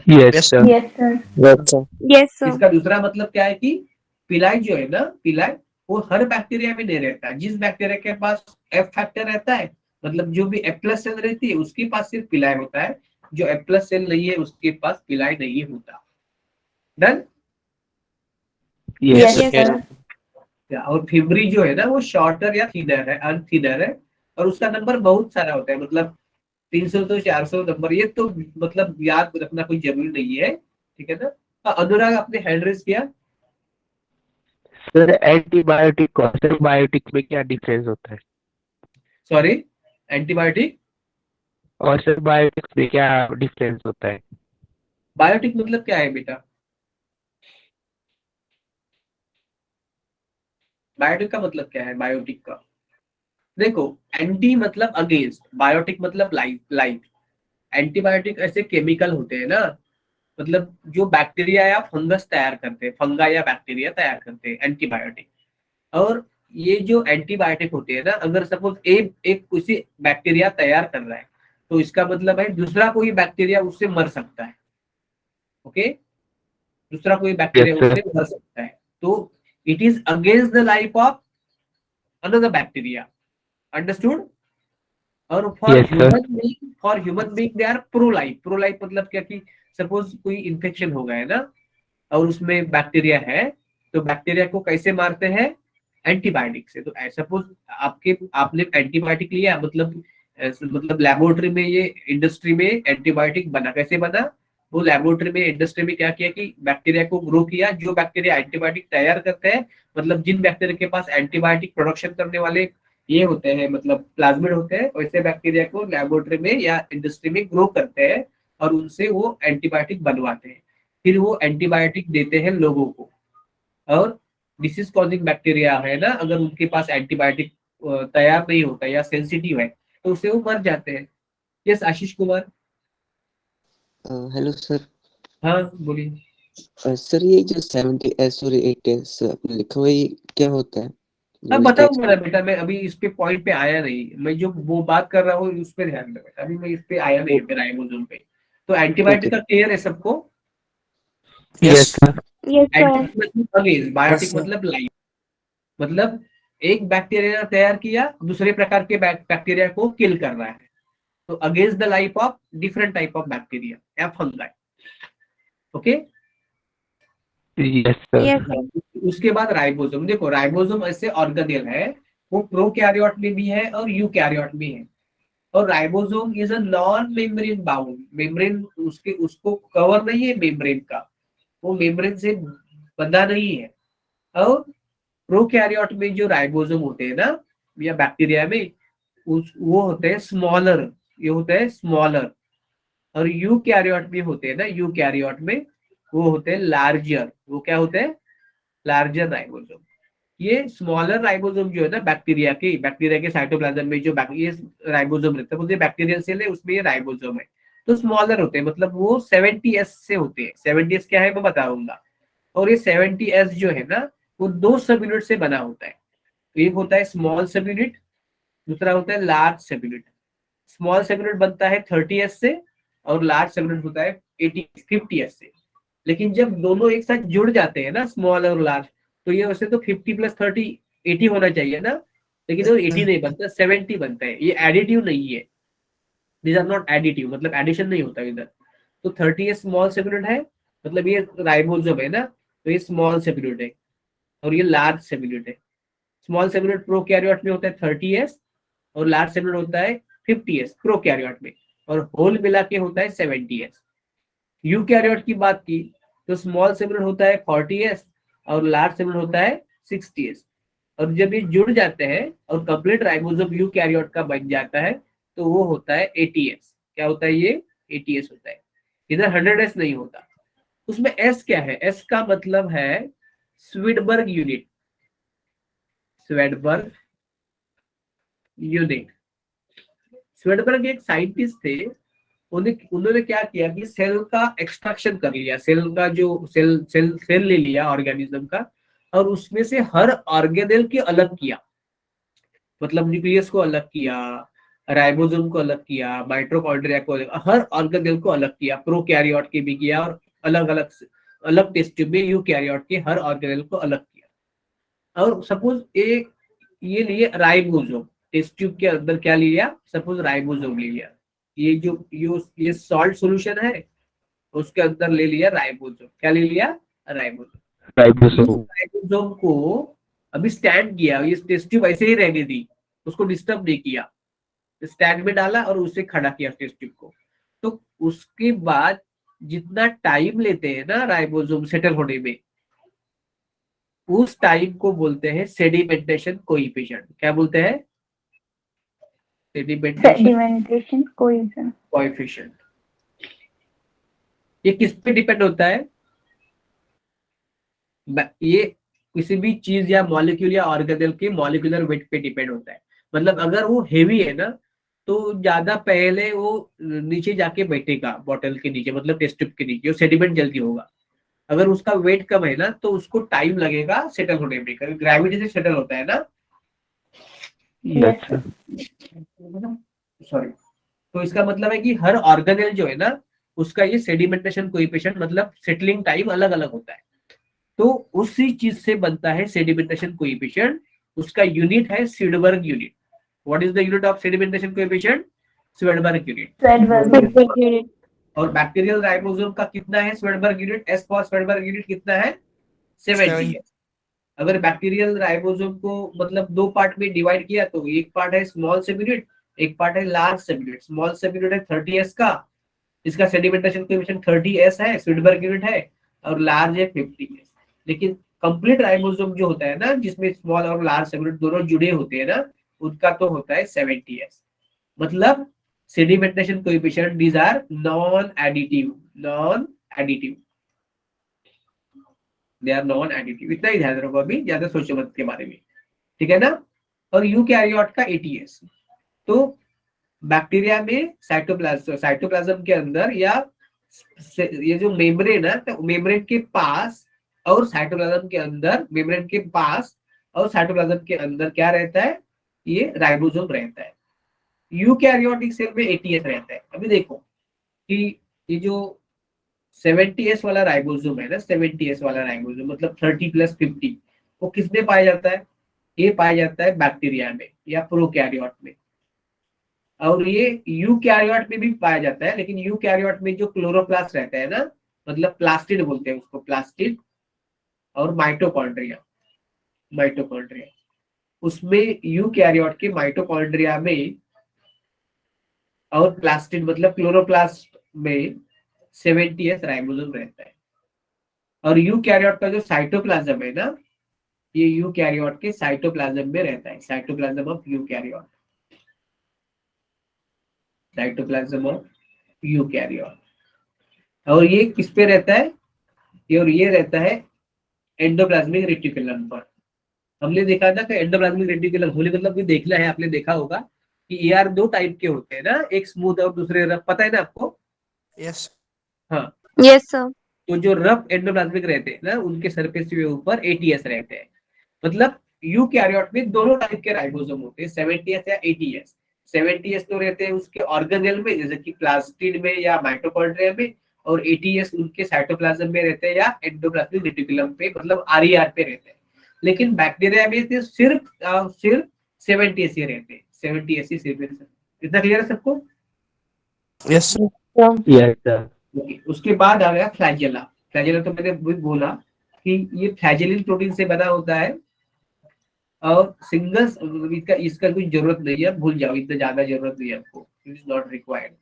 Yes, Yes, sir. Yes, sir. Yes, sir. Yes, sir. इसका दूसरा मतलब क्या है कि पिलाई जो है ना, पिलाई वो हर बैक्टीरिया में नहीं रहता। जिस बैक्टीरिया के पास एफ फैक्टर रहता है, मतलब जो भी एफ प्लस सेल रहती है उसके पास सिर्फ पिलाई होता है, जो एफ प्लस सेल नहीं है उसके पास पिलाई नहीं होता। Done? Yes, Yes, sir. sir. और फिब्री जो है ना वो शॉर्टर या थिनर है, अनथिनर है, और उसका नंबर बहुत सारा होता है, मतलब 300 तो 400 नंबर, ये तो मतलब याद रखना कोई जरूरी नहीं है। ठीक है ना? अनुराग आपने हैंड रेज किया। सर एंटीबायोटिक और सिम्बायोटिक में क्या डिफरेंस होता है? सॉरी, एंटीबायोटिक और सिम्बायोटिक्स में क्या डिफरेंस होता है? बायोटिक मतलब क्या है बेटा? बायोटिक का मतलब क्या है? बायोटिक का देखो, एंटी मतलब अगेंस्ट, बायोटिक मतलब लाइफ। एंटीबायोटिक ऐसे केमिकल होते हैं ना, मतलब जो बैक्टीरिया या फंगस तैयार करते हैं, फंगा या बैक्टीरिया तैयार करते हैं एंटीबायोटिक। और ये जो एंटीबायोटिक होते हैं ना, अगर सपोज एक किसी बैक्टीरिया तैयार कर रहा है तो इसका मतलब है दूसरा कोई बैक्टीरिया उससे मर सकता है। ओके, दूसरा कोई बैक्टीरिया Yes, sir. उससे मर सकता है, तो it is against the life of another bacteria. Understood? और Yes, sir. For human being they are pro life. Pro life मतलब क्या कि सपोज कोई इन्फेक्शन हो गया है ना और उसमें बैक्टीरिया है, तो बैक्टीरिया को कैसे मारते हैं? एंटीबायोटिक से। तो सपोज आपने एंटीबायोटिक लिया, मतलब लेबोरेटरी में, ये इंडस्ट्री में एंटीबायोटिक बना, कैसे बना? वो लेबोरेटरी में इंडस्ट्री में क्या किया कि बैक्टीरिया को ग्रो किया, जो बैक्टीरिया एंटीबायोटिक तैयार करते हैं, मतलब जिन बैक्टीरिया के पास एंटीबायोटिक प्रोडक्शन करने वाले ये होते हैं, मतलब प्लाज्मिड होते हैं, वैसे बैक्टीरिया को लेबोरेटरी में या इंडस्ट्री में ग्रो करते हैं और उनसे वो एंटीबायोटिक बनवाते हैं, फिर वो एंटीबायोटिक देते हैं लोगों को। और डिसीज कॉजिंग बैक्टीरिया है ना, अगर उनके पास एंटीबायोटिक तैयार नहीं होता या सेंसिटिव है तो उससे वो मर जाते हैं। Yes Ashish Kumar. Hello sir. हाँ बोलिए। सर ये जो 70 सॉरी 80 आपने लिखा हुआ है, ये क्या होता है? अब बताऊंगा ना बेटा, मैं अभी इस पे पॉइंट पे आया नहीं, मैं जो वो बात कर रहा हूँ उस पे ध्यान दे बेटा, अभी मैं इस पे आया नहीं है राइबोसोम पे। तो एंटीबायोटिक का क्लियर है सबको? Yes, sir. Yes, sir. Antibiotic मतलब अगेंस्ट, बायोटिक Yes, sir. मतलब लाइफ। मतलब एक बैक्टीरिया तैयार किया, दूसरे प्रकार के बैक्टीरिया को किल कर रहा है, तो against the life of different type of bacteria या fungi. Okay, Yes, sir. Yes, sir. उसके बाद राइबोसोम। देखो राइबोसोम ऐसे ऑर्गेनेल है वो प्रोकैरियोट में भी है और यूकैरियोट में है। और ribosome is a non membrane bound, membrane उसको कवर नहीं है मेम्ब्रेन का, वो मेम्ब्रेन से बंधा नहीं है। और प्रोकैरियोट में जो राइबोसोम होते हैं ना, या बैक्टीरिया में वो होते हैं स्मॉलर, ये होता है स्मॉलर। और यूकैरियोट में होते हैं ना, यूकैरियोट में वो होते हैं लार्जर। वो क्या होते हैं? Larger ribosome. ये स्मॉलर राइबोसोम जो है ना बैक्टीरिया के साइटोप्लाज्म में जो ये राइबोसोम रहता है, वो बैक्टीरियल सेल है, उसमें ये राइबोसोम है, तो स्मॉलर होते हैं, मतलब वो 70S से होते हैं। 70S क्या है मैं बताऊंगा। और ये 70S जो है ना, वो 2 सब यूनिट से बना होता है। एक होता है स्मॉल सब यूनिट, दूसरा होता है लार्ज सब यूनिट। स्मॉल सब यूनिट बनता है 30S से और लार्ज सब यूनिट होता है 50S से। लेकिन जब दोनों एक साथ जुड़ जाते हैं ना, स्मॉल और लार्ज, तो ये वैसे तो 50 + 30 80 होना चाहिए ना, लेकिन वो 80 नहीं बनता, 70 बनता है। ये एडिटिव नहीं है, दीज आर नॉट एडिटिव, मतलब एडिशन नहीं होता इधर। तो 30 स्मॉल सब यूनिट है, मतलब ये राइबोसोम है ना, तो ये स्मॉल सब यूनिट है और ये लार्ज सब यूनिट है। स्मॉल सब यूनिट प्रोकैरियोट में होता है 30S और लार्ज सब यूनिट होता है 50S प्रोकैरियोट में, और होल मिला के होता है 70S। यूकैरियोट की बात की तो स्मॉल सब यूनिट होता है 40S और लार्ज सब यूनिट होता है 60S। और जब ये जुड़ जाते हैं और कंप्लीट राइबोसोम यूकैरियोट का बन जाता है, तो वो होता है 80S। क्या होता है ये? 80S होता है। इधर 100S नहीं होता। उसमें S क्या है? S का मतलब है Svedberg unit. Svedberg unit. Svedberg एक साइंटिस्ट थे, उन्होंने क्या किया कि सेल का एक्सट्रैक्शन कर लिया, सेल का जो सेल ले लिया ऑर्गेनिज्म का, और उसमें से हर ऑर्गेनेल की अलग किया। मतलब न्यूक्लियस को अलग किया, राइबोसोम को अलग किया, माइटोकॉन्ड्रिया को अलग, हर ऑर्गेनेल को अलग किया। प्रोकैरियोट के भी किया और अलग अलग टेस्ट ट्यूब में यूकैरियोट के हर ऑर्गेनेल को अलग किया। और सपोज ये लिए राइबोसोम, टेस्ट ट्यूब के अंदर क्या लिया? सपोज राइबोसोम ले लिया। ये सॉल्ट सॉल्यूशन है, उसके अंदर ले लिया राइबोसोम। क्या ले लिया? राइबोसोम। राइबोसोम। राइबोसोम को अभी स्टैंड किया, ये टेस्ट ट्यूब ऐसे ही रहने दी, उसको डिस्टर्ब नहीं किया, स्टैंड में डाला और उसे खड़ा किया टेस्ट ट्यूब को। तो उसके बाद जितना टाइम लेते हैं ना राइबोसोम सेटल होने में, उस टाइम को बोलते हैं सेडिमेंटेशन कोएफिशिएंट। क्या बोलते हैं? Sedimentation coefficient. ये किस पे डिपेंड होता है? ये किसी भी चीज या मॉलिक्यूल या ऑर्गेनेल के मॉलिक्यूलर वेट पे डिपेंड होता है। मतलब अगर वो हेवी है ना, तो ज्यादा पहले वो नीचे जाके बैठेगा बॉटल के नीचे, मतलब टेस्ट ट्यूब के नीचे, वो सेडिमेंट जल्दी होगा। अगर उसका वेट कम है ना, तो उसको टाइम लगेगा सेटल होने में, ग्रेविटी से सेटल होता है ना। अच्छा। सॉरी। तो इसका मतलब है कि हर ऑर्गेनेल जो है ना, उसका ये सेडिमेंटेशन कोएफिशिएंट, मतलब सेटलिंग टाइम अलग अलग होता है। तो उसी चीज से बनता है सेडिमेंटेशन कोएफिशिएंट। उसका यूनिट है Svedberg unit. What is the unit of sedimentation coefficient? Svedberg unit. और बैक्टीरियल राइबोसोम का कितना है Svedberg unit? S for Svedberg unit कितना है? 70 है। अगर बैक्टीरियल राइबोसोम को मतलब 2 पार्ट में डिवाइड किया, तो एक पार्ट है स्मॉल सब यूनिट, एक पार्ट है लार्ज सब यूनिट। स्मॉल सब यूनिट है 30S का, इसका सेडिमेंटेशन कोएफिशिएंट 30S है, स्वीडबर्ग यूनिट है, और लार्ज है 50S। लेकिन कंप्लीट राइबोसोम जो होता है ना, जिसमें स्मॉल और लार्ज सब यूनिट दोनों जुड़े होते हैं ना, उनका तो होता है 70S। मतलब sedimentation coefficient these are non additive, they are non additive. इतना ही ध्यान रखो, अभी ज्यादा सोचो मत के बारे में, ठीक है ना। और यूकैरियोट का 80S। तो बैक्टीरिया में साइटोप्लाज्म के अंदर, या ये जो मेम्ब्रेन है, तो मेम्ब्रेन के पास और साइटोप्लाज्म के अंदर, मेम्ब्रेन के पास और साइटोप्लाज्म के अंदर क्या रहता है? ये राइबोसोम रहता है। यूकैरियोटिक सेल में 80S रहता है। अभी देखो कि ये जो 70S वाला राइबोसोम है ना, 70S वाला राइबोसोम मतलब 30 + 50, वो किसमें पाया जाता है? ये पाया जाता है बैक्टीरिया में या प्रोकैरियोट में। और ये यूकैरियोट में भी पाया जाता है, लेकिन यूकैरियोट में जो क्लोरोप्लास्ट रहता है ना, मतलब प्लास्टिड बोलते हैं उसको, प्लास्टिड, और माइटोकॉन्ड्रिया। उसमें यूकैरियोट के माइटोकॉन्ड्रिया में और प्लास्टिड मतलब क्लोरोप्लास्ट में 70s राइबोसोम रहता है। और यूकैरियोट का जो साइटोप्लाज्म है ना, ये यूकैरियोट के साइटोप्लाज्म में रहता है, cytoplasm of eukaryote, cytoplasm of eukaryote. और ये किस पे रहता है, और ये रहता है एंडोप्लाज्मिक रेटिकुलम पर। हमने देखा था कि एंडोप्लाज्मिक रेटिकुलम होली मतलब भी देखना है, आपने देखा होगा कि एआर दो टाइप के होते हैं ना, एक स्मूथ और दूसरे रफ, पता है ना आपको? यस हाँ, Yes, sir. तो जो रफ एंडोप्लाज्मिक रहते हैं ना, उनके सरफेस के ऊपर एटीएस रहते हैं। मतलब यूकैरियोट में दोनों टाइप के राइबोसोम होते हैं, 70s या 80s। 70s तो रहते हैं उसके ऑर्गेनेल में, जैसे कि प्लास्टिड में या माइटोकॉन्ड्रिया में, और 80s उनके साइटोप्लाज्म में रहते हैं या एंडोप्लाज्मिक रेटिकुलम पे, मतलब आरईआर पे रहते हैं। लेकिन बैक्टीरिया में तो सिर्फ 70s ही रहते हैं, 70s ही सिर्फ। इतना क्लियर है सबको? Yes sir. Yes sir. उसके बाद आ गया फ्लैजेला। फ्लैजेला तो मैंने भी बोला कि ये फ्लैजेलिन प्रोटीन से बना होता है, और सिंगल इसका कोई जरूरत नहीं है, भूल जाओ, इतना ज्यादा जरूरत नहीं है आपको, it is not required.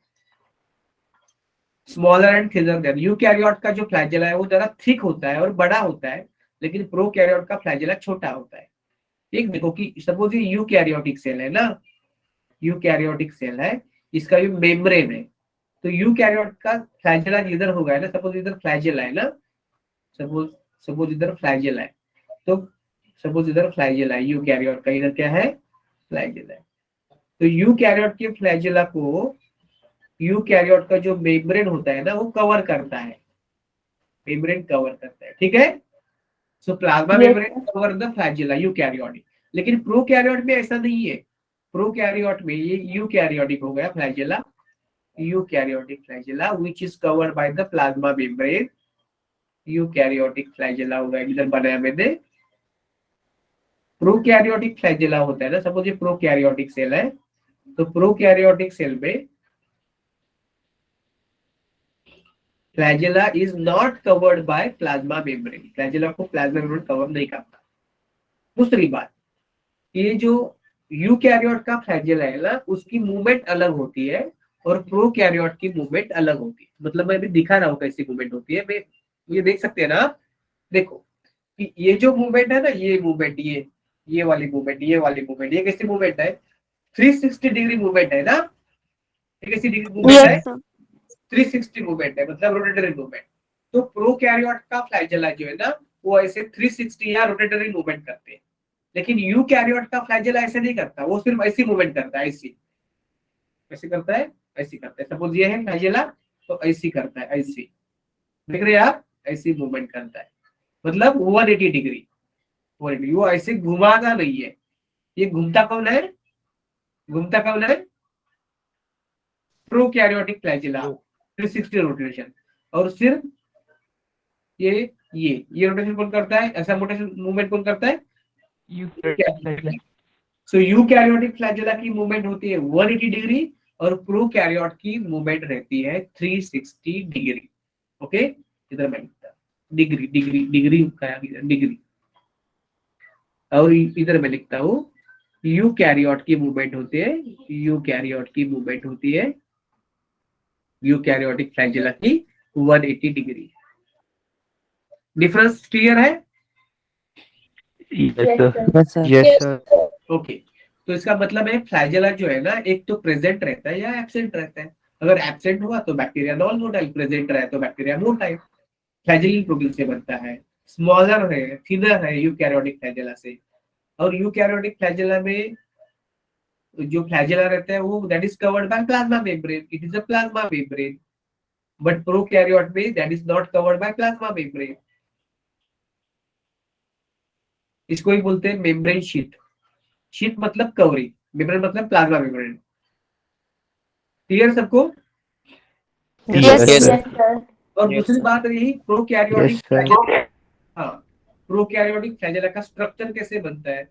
Smaller and thinner than eukaryote का जो फ्लैजेला है वो जरा थिक होता है और बड़ा होता है, लेकिन प्रोकैरियोट का फ्लैजेला छोटा होता है। ठीक, देखो कि सपोज ये यूकैरियोटिक सेल है ना, यूकैरियोटिक सेल है, इसका ये मेम्ब्रेन है, तो यूकैरियोट का फ्लैजेला इधर होगा ना, सपोज इधर फ्लैजेला है ना, सपोज इधर फ्लैजेला है, तो सपोज इधर फ्लैजेला है यूकैरियोट का, इधर क्या है, फ्लैजेला है। तो यूकैरियोट के फ्लैजेला को यूकैरियोट का जो मेम्ब्रेन होता है ना, वो कवर करता है, मेम्ब्रेन कवर करता है, ठीक है। सो plasma Yes, membrane sir. Cover the flagella eukaryotic. लेकिन प्रोकैरियोट में ऐसा नहीं है, प्रोकैरियोट में ये यूकैरियोटिक हो गया flagella, eukaryotic flagella which is covered by the plasma membrane. Eukaryotic flagella हो गया, इधर बनाया मैंने। प्रोकैरियोटिक फ्लैजेला होता है ना, सपोज ये प्रोकैरियोटिक सेल है, तो प्रोकैरियोटिक सेल में flagella is not covered by plasma membrane, flagella को प्लाज्मा मेम्ब्रेन कवर नहीं करता। दूसरी बात, ये जो यूकैरियोट का फ्लैजेला है ना, उसकी मूवमेंट अलग होती है और प्रोकैरियोट की मूवमेंट अलग होती है। मतलब मैं अभी दिखा रहा हूँ कैसी मूवमेंट होती है, मैं ये देख सकते हैं ना आप, देखो कि ये जो मूवमेंट है ना, ये मूवमेंट, ये वाली मूवमेंट, ये वाली मूवमेंट, ये कैसी मूवमेंट है, 360 डिग्री मूवमेंट है ना, ये कैसी डिग्री मूवमेंट है, Yes, sir. 360 मूवमेंट है, मतलब रोटेटरी मूवमेंट। तो प्रोकैरियोट का फ्लैजेला जो है ना, वो ऐसे 360 या रोटेटरी मूवमेंट करते हैं, लेकिन यूकैरियोट का फ्लैजेला ऐसे नहीं करता, वो सिर्फ ऐसी मूवमेंट करता है, ऐसी ऐसे करता है, ऐसी करता है। सपोज ये है फ्लैजेला, तो ऐसी करता है, ऐसी, देख रहे हैं आप, ऐसी मूवमेंट करता है, मतलब 180 डिग्री, 180। वो ऐसे घुमाता नहीं है, ये घूमता कौन है, घूमता कौन है, प्रोकैरियोटिक फ्लैजेला, 360 रोटेशन। और सिर्फ ये रोटेशन कौन करता है, ऐसा रोटेशन मूवमेंट कौन करता है, सो यूकैरियोटिक फ्लैजेला की मूवमेंट होती है 180 डिग्री, और प्रोकैरियोट की मूवमेंट रहती है 360 डिग्री। ओके, इधर मैं लिखता डिग्री, डिग्री डिग्री डिग्री, और इधर मैं लिखता हूँ यूकैरियोट की मूवमेंट होती है, यूकैरियोट की मूवमेंट होती है, यूकैरियोटिक फ्लैजेला की 180 डिग्री। डिफरेंस क्लियर है? Yes sir. Yes, sir. Yes sir. Okay, तो इसका मतलब है फ्लैजेला जो है ना, एक तो प्रेजेंट रहता है या एब्सेंट रहता है। अगर एब्सेंट हुआ तो बैक्टीरिया नॉन मोटाइल, प्रेजेंट रहे तो बैक्टीरिया मोटाइल। फ्लैजेलिन प्रोटीन से बनता है, स्मॉलर है, थिनर है यूकैरियोटिक फ्लैजेला से। और यूकैरियोटिक फ्लैजेला में जो फ्लैजेला रहता है वो that is covered by plasma membrane, it is a plasma membrane. But prokaryote में that is not covered by plasma membrane, इसको ही बोलते हैं मेम्ब्रेन शीट। शीट मतलब कवरिंग, मेम्ब्रेन मतलब प्लाज्मा मेम्ब्रेन। क्लियर सबको? Yes, yes yes, sir. sir. और Yes, दूसरी sir. बात यही प्रोकैरियोटिक यस सर। फ्लैजेला, हाँ, प्रोकैरियोटिक फ्लैजेला का स्ट्रक्चर कैसे बनता है।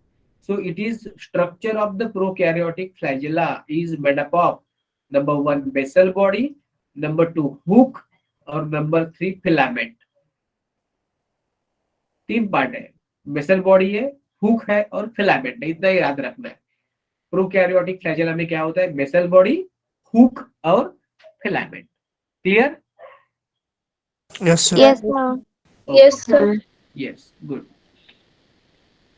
So it is structure of the prokaryotic flagella is made up of number 1 basal body, number 2 hook, और नंबर 3 फिलामेंट। 3 पार्ट है, बेसल बॉडी है, हुक है और फिलामेंट है, इतना ही याद रखना है। प्रोकैरियोटिक फ्लैजेला में क्या होता है, बेसल बॉडी, हुक और filament. Clear? Yes, sir. Yes, sir. Yes, sir. Yes, good.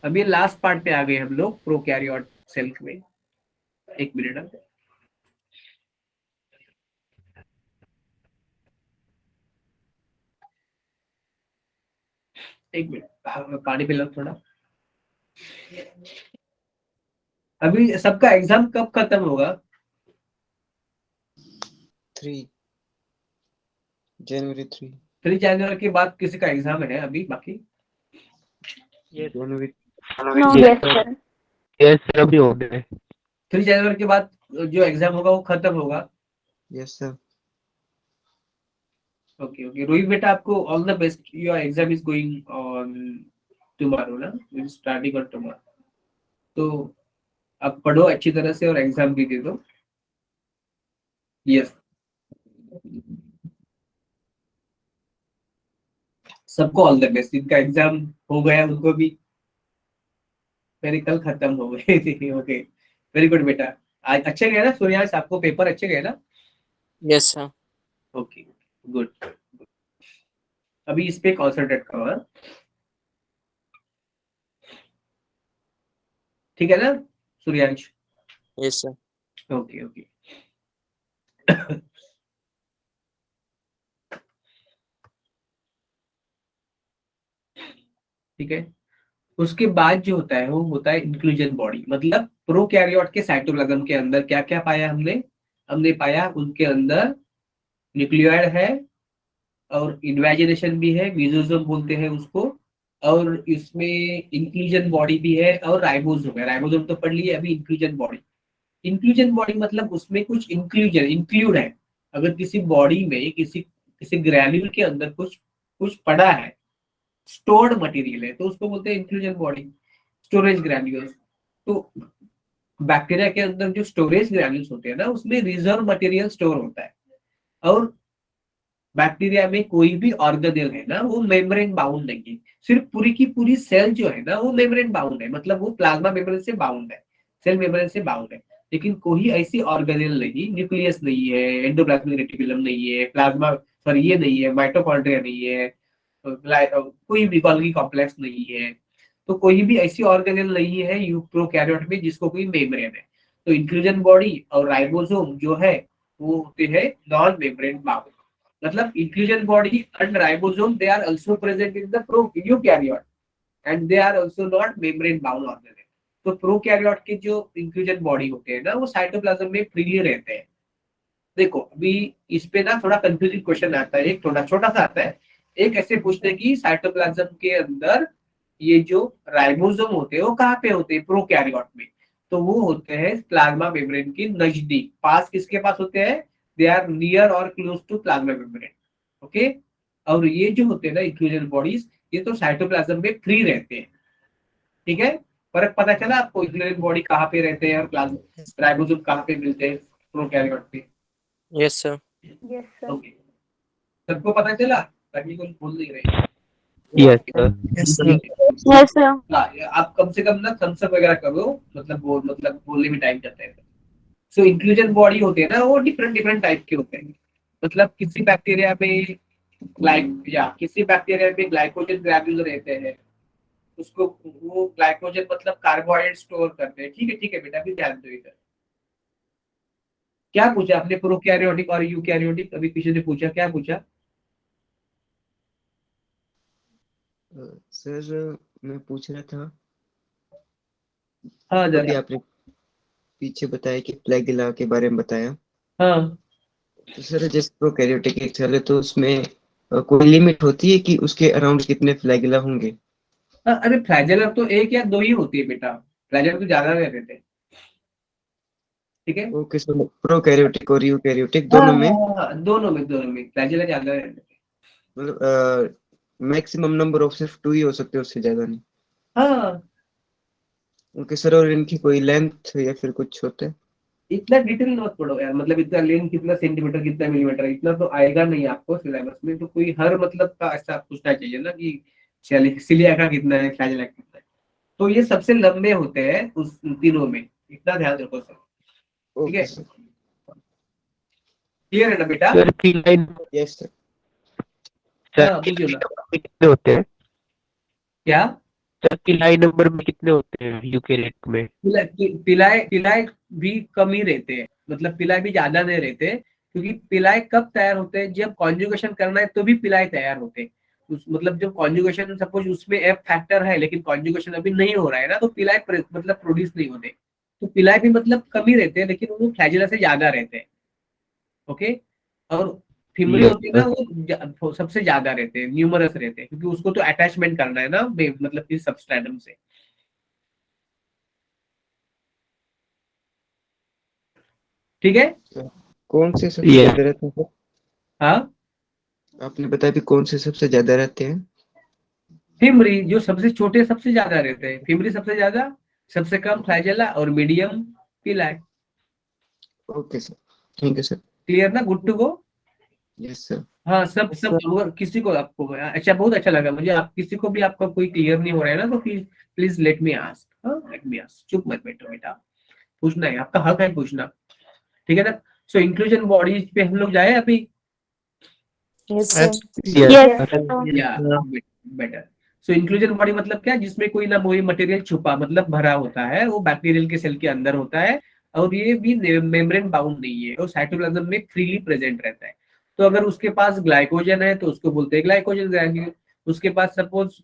अभी लास्ट पार्ट पे आ गए हम लोग प्रोकैरियोट सेल में। एक मिनट, एक मिनट, पानी पिला थोड़ा। अभी सबका एग्जाम कब खत्म होगा? 3 जनवरी 3 3 जनवरी के बाद किसी का एग्जाम है अभी बाकी? जनवरी No, yes, sir. Yes sir अभी हो गए। 3 जनवरी के बाद जो एग्जाम होगा वो खत्म होगा। Yes sir. Okay okay, Rohit बेटा आपको all the best. Your exam is going on tomorrow ना, स्टार्टिंग ऑन टुमारो। तो आप पढ़ो अच्छी तरह से और एग्जाम भी दे दो। यस, सबको ऑल द बेस्ट। जिनका एग्जाम हो गया उनको भी, मेरे कल खत्म हो गए थे। ओके, वेरी गुड बेटा। आज अच्छे गए ना सूर्यांश, आपको पेपर अच्छे गए ना? Yes, sir. Okay, good. अभी इस पे कॉन्सेंट्रेट करो, हाँ? ठीक है ना Suryansh? Yes, sir. Okay okay. ठीक है, उसके बाद जो होता है वो होता है इंक्लूजन बॉडी। मतलब प्रोकैरियोट के साइटोप्लाज्म के अंदर क्या क्या पाया हमने? हमने पाया उनके अंदर न्यूक्लियोइड है और इन्वेजिनेशन भी है, मीजोसोम बोलते हैं उसको, और इसमें इंक्लूजन बॉडी भी है और राइबोसोम है। राइबोसोम तो पढ़ लिए, अभी इंक्लूजन बॉडी। इंक्लूजन बॉडी मतलब उसमें कुछ इंक्लूड है। अगर किसी बॉडी में किसी किसी ग्रैन्यूल के अंदर कुछ कुछ पड़ा है, स्टोर्ड मटेरियल है, तो उसको बोलते हैं इंक्लूजन बॉडी, स्टोरेज ग्रैन्यूल्स। तो बैक्टीरिया के अंदर जो स्टोरेज ग्रैन्यूल्स होते हैं ना, उसमें रिजर्व मटेरियल स्टोर होता है। और बैक्टीरिया में कोई भी ऑर्गेनेल है ना, वो मेम्ब्रेन बाउंड नहीं है। सिर्फ पूरी की पूरी सेल जो है ना, वो मेम्ब्रेन बाउंड है, मतलब वो प्लाज्मा मेम्ब्रेन से बाउंड है, सेल मेम्ब्रेन से बाउंड है। लेकिन कोई ऐसी ऑर्गेनेल नहीं, न्यूक्लियस नहीं है, एंडोप्लाज्मिक रेटिकुलम नहीं है, प्लाज्मा सॉरी ये नहीं है, माइटोकॉन्ड्रिया नहीं है, कोई भी गोल्गी कॉम्प्लेक्स नहीं है। तो कोई भी ऐसी ऑर्गेनेल नहीं है यूप्रोकैरियोट में जिसको कोई मेम्ब्रेन है। तो इंक्लूजन बॉडी और राइबोसोम जो है वो होते हैं नॉन मेम्ब्रेन बाउंड। मतलब inclusion body and ribosome, they are also present in the eukaryote and they are also not membrane bound organelle। तो प्रोकैरियोट के जो इंक्लूजन बॉडी होते हैं ना, वो साइटोप्लाज्म में फ्रीली रहते हैं। देखो अभी इस पे ना थोड़ा कंफ्यूजिंग क्वेश्चन आता है, एक थोड़ा छोटा सा आता है। एक ऐसे पूछते हैं कि साइटोप्लाज्म के अंदर ये जो राइबोसोम होते हैं वो कहाँ पे होते हैं प्रोकैरियोट में? तो वो होते हैं प्लाज्मा मेम्ब्रेन के नजदीक। पास किसके पास होते हैं? दे आर नियर और close to plasma membrane. Okay, और ये जो होते हैं ना इंक्लूजन बॉडीज, ये तो साइटोप्लाज्म में फ्री रहते हैं। ठीक है, फर्क पता चला आपको? इंक्लूजन बॉडी कहाँ पे रहते हैं और प्लाज्मा राइबोसोम कहाँ पे मिलते हैं प्रोकैरियोट पे? Yes, sir. Yes, sir. Okay, सबको पता चला? ताकि कुछ भूल नहीं रहे। Yes sir. Yes, sir. Yes, sir. आप कम से कम ना थम्स अप वगैरह करो, मतलब बोलने में टाइम जाता है। सो इंक्लूजन बॉडी होते हैं ना, वो डिफरेंट डिफरेंट टाइप के होते हैं। मतलब किसी बैक्टीरिया में किसी बैक्टीरिया में ग्लाइकोजन ग्रैन्यूल रहते हैं, उसको वो ग्लाइकोजन मतलब कार्बोहाइड्रेट स्टोर करते हैं। ठीक है बेटा, अभी ध्यान दो इधर। क्या पूछा आपने? प्रोकैरियोटिक और यूकैरियोटिक अभी किसी ने पूछा, क्या पूछा? सर मैं पूछ रहा था, हाँ अभी जरा। आपने पीछे बताया कि फ्लैगेला के बारे में बताया, हाँ तो सर जैसे प्रोकैरियोटिक एक सेल है तो उसमें कोई लिमिट होती है कि उसके अराउंड कितने फ्लैगेला होंगे? हाँ, अरे फ्लैजेलर तो एक या दो ही होती है बेटा, फ्लैजेलर तो ज्यादा नहीं रहते। ठीक है, ओके सर, प्रोकैरियोटिक और यूकैरियोटिक हाँ दोनों में दोनों में फ्लैजेलर ज्यादा रहते हैं। मतलब मैक्सिमम नंबर ऑफ सिर्फ 2 ही हो सकते हैं, उससे ज्यादा नहीं? हाँ, ओके सर, और इनकी कोई लेंथ या फिर कुछ होता है? इतना डिटेल मत पढ़ो यार, मतलब इतना लेंथ कितना सेंटीमीटर कितना मिलीमीटर, इतना तो आएगा नहीं आपको सिलेबस में। तो कोई हर मतलब का ऐसा पूछना चाहिए ना कि सिलिया का कितना है, फ्लैजेला कितना है। तो ये सबसे लंबे होते हैं उस तीनों में, इतना ध्यान रखो सर। ठीक है, ओके सर। क्लियर है ना बेटा? सर पिलाई यस सर। सर हाँ बुझो ना में कितने होते हैं? क्या? सर पिलाई नंबर में कितने होते हैं यूकेरियोट में? पिलाए पिलाए भी कम ही रहते हैं, मतलब पिलाए भी ज्यादा नहीं रहते, क्योंकि पिलाए कब तैयार होते हैं, जब कॉन्जुगेशन करना है तो भी पिलाए तैयार होते हैं। मतलब जब कॉन्जुगेशन सपोज उसमें एफ फैक्टर है लेकिन कॉन्जुगेशन अभी नहीं हो रहा है ना, तो पिलाए मतलब प्रोड्यूस नहीं होते। तो पिलाए भी मतलब कम ही रहते हैं, लेकिन वो फ्लैजेला से ज्यादा रहते हैं। ओके, और फिमरी यस होती है ना, वो सबसे ज्यादा रहते हैं, न्यूमरस रहते हैं, क्योंकि उसको तो अटैचमेंट करना है ना मतलब इस सबस्ट्रेटम से। ठीक है। कौन से सबसे यस ज्यादा रहते हैं सर? हाँ, आपने बताया भी कौन से सबसे ज्यादा रहते हैं? फिमरी जो सबसे छोटे सबसे ज्यादा रहते हैं, फिमरी सबसे ज्यादा, सबसे कम फ्लैजेला, और medium pili. Okay sir, thank you sir. Clear ना, good to go? Yes sir. हाँ, सब Yes, सब sir. अगर किसी को आपको अच्छा, बहुत अच्छा लगा मुझे, आप किसी को भी आपका कोई क्लियर नहीं हो रहा है ना, तो please please let me ask, हाँ लेट मी आस्क, चुप मत बैठो बेटा, पूछना है, आपका हक है पूछना। ठीक है ना? सो इंक्लूजन बॉडीज पे हम लोग जाए अभी? Yes, sir. Yes Yes, sir. sir. या बेटर। सो इंक्लूजन बॉडी मतलब क्या, जिसमें कोई ना कोई मटेरियल छुपा मतलब भरा होता है, वो बैक्टीरियल के सेल के अंदर होता है, और ये भी मेम्ब्रेन बाउंड नहीं है, और साइटोप्लाज्म में फ्रीली प्रेजेंट रहता है। तो अगर उसके पास ग्लाइकोजन है तो उसको बोलते हैं ग्लाइकोजन ग्रैन्यूल। उसके पास सपोज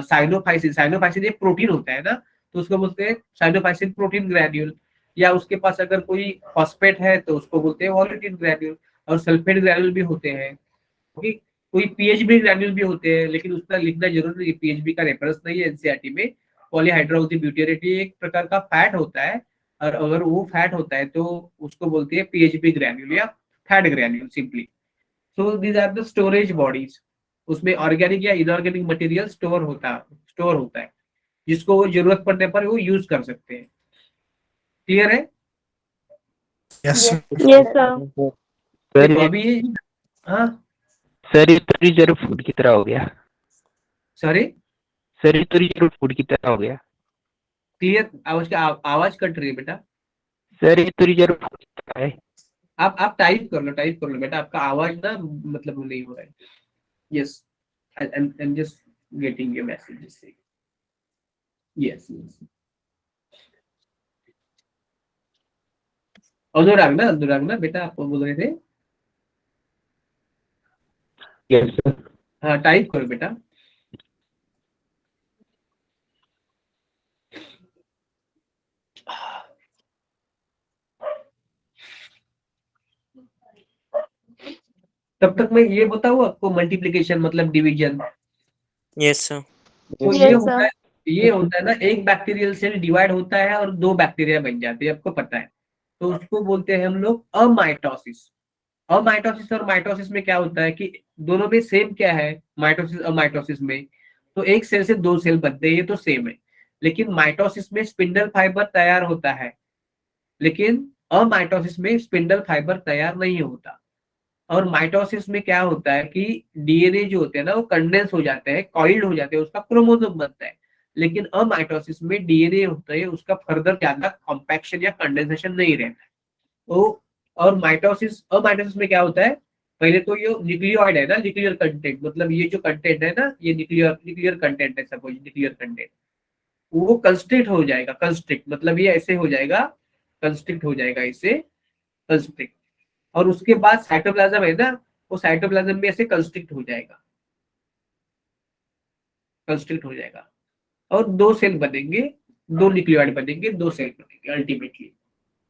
साइनोफाइसिन, साइनोफाइसिन एक प्रोटीन होता है ना, तो उसको बोलते हैं साइनोफाइसिन प्रोटीन ग्रैन्यूल। या उसके पास अगर कोई फॉस्फेट है तो उसको बोलते हैं वॉलेटिन ग्रैन्यूल, और सल्फेट ग्रैन्यूल भी होते हैं। ओके, कोई पीएचबी ग्रैन्यूल भी होते हैं, लेकिन उसका लिखना जरूर नहीं, पीएचबी का रेफरेंस नहीं है एनसीईआरटी में। पॉलीहाइड्रोक्सी ब्यूटेरेट एक प्रकार का फैट होता है, और अगर वो फैट होता है तो उसको बोलते हैं पीएचबी ग्रैन्यूल या fat granule simply. So these are the storage bodies. उसमें ऑर्गेनिक या इनऑर्गेनिक मटेरियल स्टोर होता है, जिसको वो जरूरत पड़ने पर वो यूज कर सकते हैं। क्लियर है? Yes, sir. Yes, sir. Sir देखो अभी हाँ, सर ये तो रिजर्व फूड की तरह हो गया। सॉरी, सर ये तो रिजर्व फूड की तरह हो गया। क्लियर? आवाज कट रही है बेटा। सर ये तो रिजर्व फूड की तरह है। आप टाइप कर लो बेटा, आपका आवाज ना मतलब वो नहीं हो रहा है। Yes, I'm just getting your messages. Yes, yes. अनुराग ना बेटा, आप बोल रहे थे? Yes sir. हाँ, टाइप करो बेटा। तब तक मैं ये बताऊँ आपको, मल्टीप्लिकेशन मतलब डिवीजन। Yes, sir. तो Yes, sir. ये होता है ना, एक बैक्टीरियल सेल डिवाइड होता है और दो बैक्टीरिया बन जाते हैं, आपको पता है। तो उसको बोलते हैं हम लोग अमाइटोसिस। अमाइटोसिस और माइटोसिस में क्या होता है कि दोनों में सेम क्या है, माइटोसिस अमाइटोसिस में, तो एक सेल से दो सेल बनते हैं, ये तो सेम है। लेकिन माइटोसिस में स्पिंडल फाइबर तैयार होता है, लेकिन अमाइटोसिस में स्पिंडल फाइबर तैयार नहीं होता। और माइटोसिस में क्या होता है कि डीएनए जो होते हैं ना, वो कंडेंस हो जाते हैं, कॉइल्ड हो जाते हैं, उसका क्रोमोसोम बनता है। लेकिन अमाइटोसिस में डीएनए होता है, उसका फर्दर ज्यादा कॉम्पैक्शन या कंडेंसेशन नहीं रहता है। तो और अमाइटोसिस में क्या होता है, पहले तो ये न्यूक्लियोइड है ना, न्यूक्लियर कंटेंट, मतलब ये जो कंटेंट है ना, ये न्यूक्लियर कंटेंट है, सपोज न्यूक्लियर कंटेंट, वो कंस्ट्रिक्ट हो जाएगा। कंस्ट्रिक्ट मतलब ये ऐसे हो जाएगा, कंस्ट्रिक्ट हो जाएगा इसे, कंस्ट्रिक्ट। और उसके बाद साइटोप्लाज्म है ना, वो साइटोप्लाज्म में ऐसे कंस्ट्रिक्ट हो जाएगा, कंस्ट्रिक्ट हो जाएगा, और दो सेल बनेंगे, दो न्यूक्लियोइड बनेंगे, दो सेल बनेंगे अल्टीमेटली।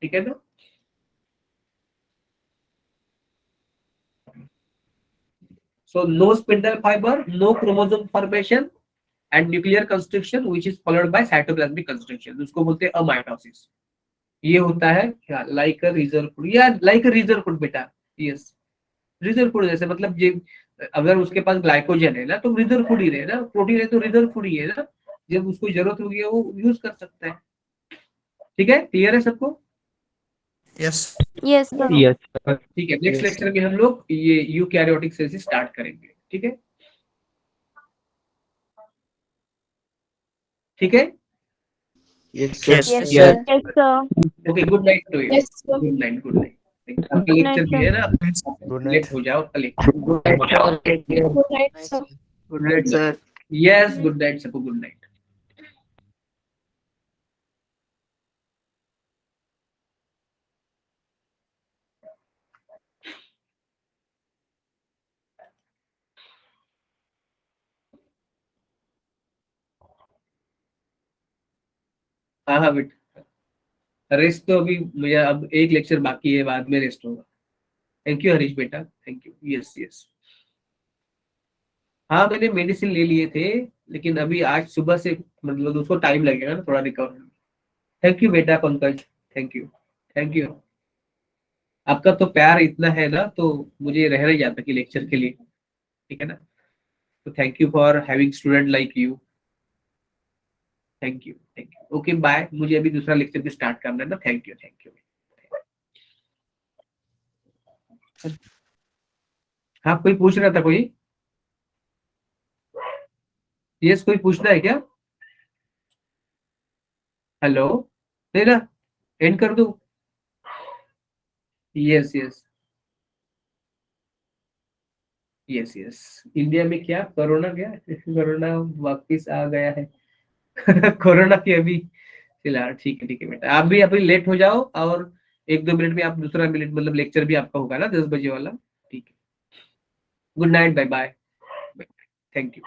ठीक है ना? So no spindle fiber, no chromosome formation and nuclear constriction which is followed by cytoplasmic constriction, उसको बोलते हैं अमाइटोसिस। ये होता है क्या, लाइक अ रिजर्व फूड या लाइक अ रिजर्व फूड बेटा। यस, रिजर्व फूड जैसे, मतलब जे अगर उसके पास ग्लाइकोजन है ना तो रिजर्व फूड ही रहे ना, प्रोटीन है तो रिजर्व फूड ही है ना, जब उसको जरूरत होगी वो यूज कर सकता है। ठीक है, क्लियर है सबको? Yes. Yes, sir. Yes sir. ठीक है, नेक्स्ट यस लेक्चर में हम लोग ये यूकैरियोटिक सेल से स्टार्ट करेंगे। ठीक है, ठीक है। Yes, sir. Yes, Yes, Yes. sir. Yes, sir. Okay, good night to you. Yes, sir. Good night, good night. आपका Good लेक्चर night, भी sir. है ना, Good लेट night. हो जाओ, आपका lecture. Good night, sir. Good night, sir. Yes, good night सबको, good night. हाँ हाँ बेटा, रेस्ट तो अभी मुझे अब एक लेक्चर बाकी है, बाद में रेस्ट होगा। थैंक यू हरीश बेटा, थैंक यू। यस यस, हाँ मैंने मेडिसिन ले लिए थे, लेकिन अभी आज सुबह से मतलब उसको टाइम लगेगा ना थोड़ा रिकवर होने में। थैंक यू बेटा Pankaj, thank you, thank you. आपका तो प्यार इतना है ना, तो मुझे रह नहीं जाता कि लेक्चर के लिए, ठीक है ना। तो thank you for having student like you, thank you, thank you. Okay bye, मुझे अभी दूसरा लेक्चर भी स्टार्ट करना है ना। Thank you, thank you. हाँ कोई पूछ रहा था, कोई? यस, कोई पूछना है क्या? हेलो, नहीं ना, एंड कर दूं? Yes yes yes yes. India में क्या कोरोना, क्या कोरोना वापिस आ गया है। कोरोना की अभी फिलहाल ठीक है, ठीक है बेटा, आप भी अभी लेट हो जाओ, और एक दो मिनट में आप दूसरा मिनट मतलब लेक्चर भी आपका होगा ना 10 बजे वाला, ठीक है। Good night, bye bye, thank you.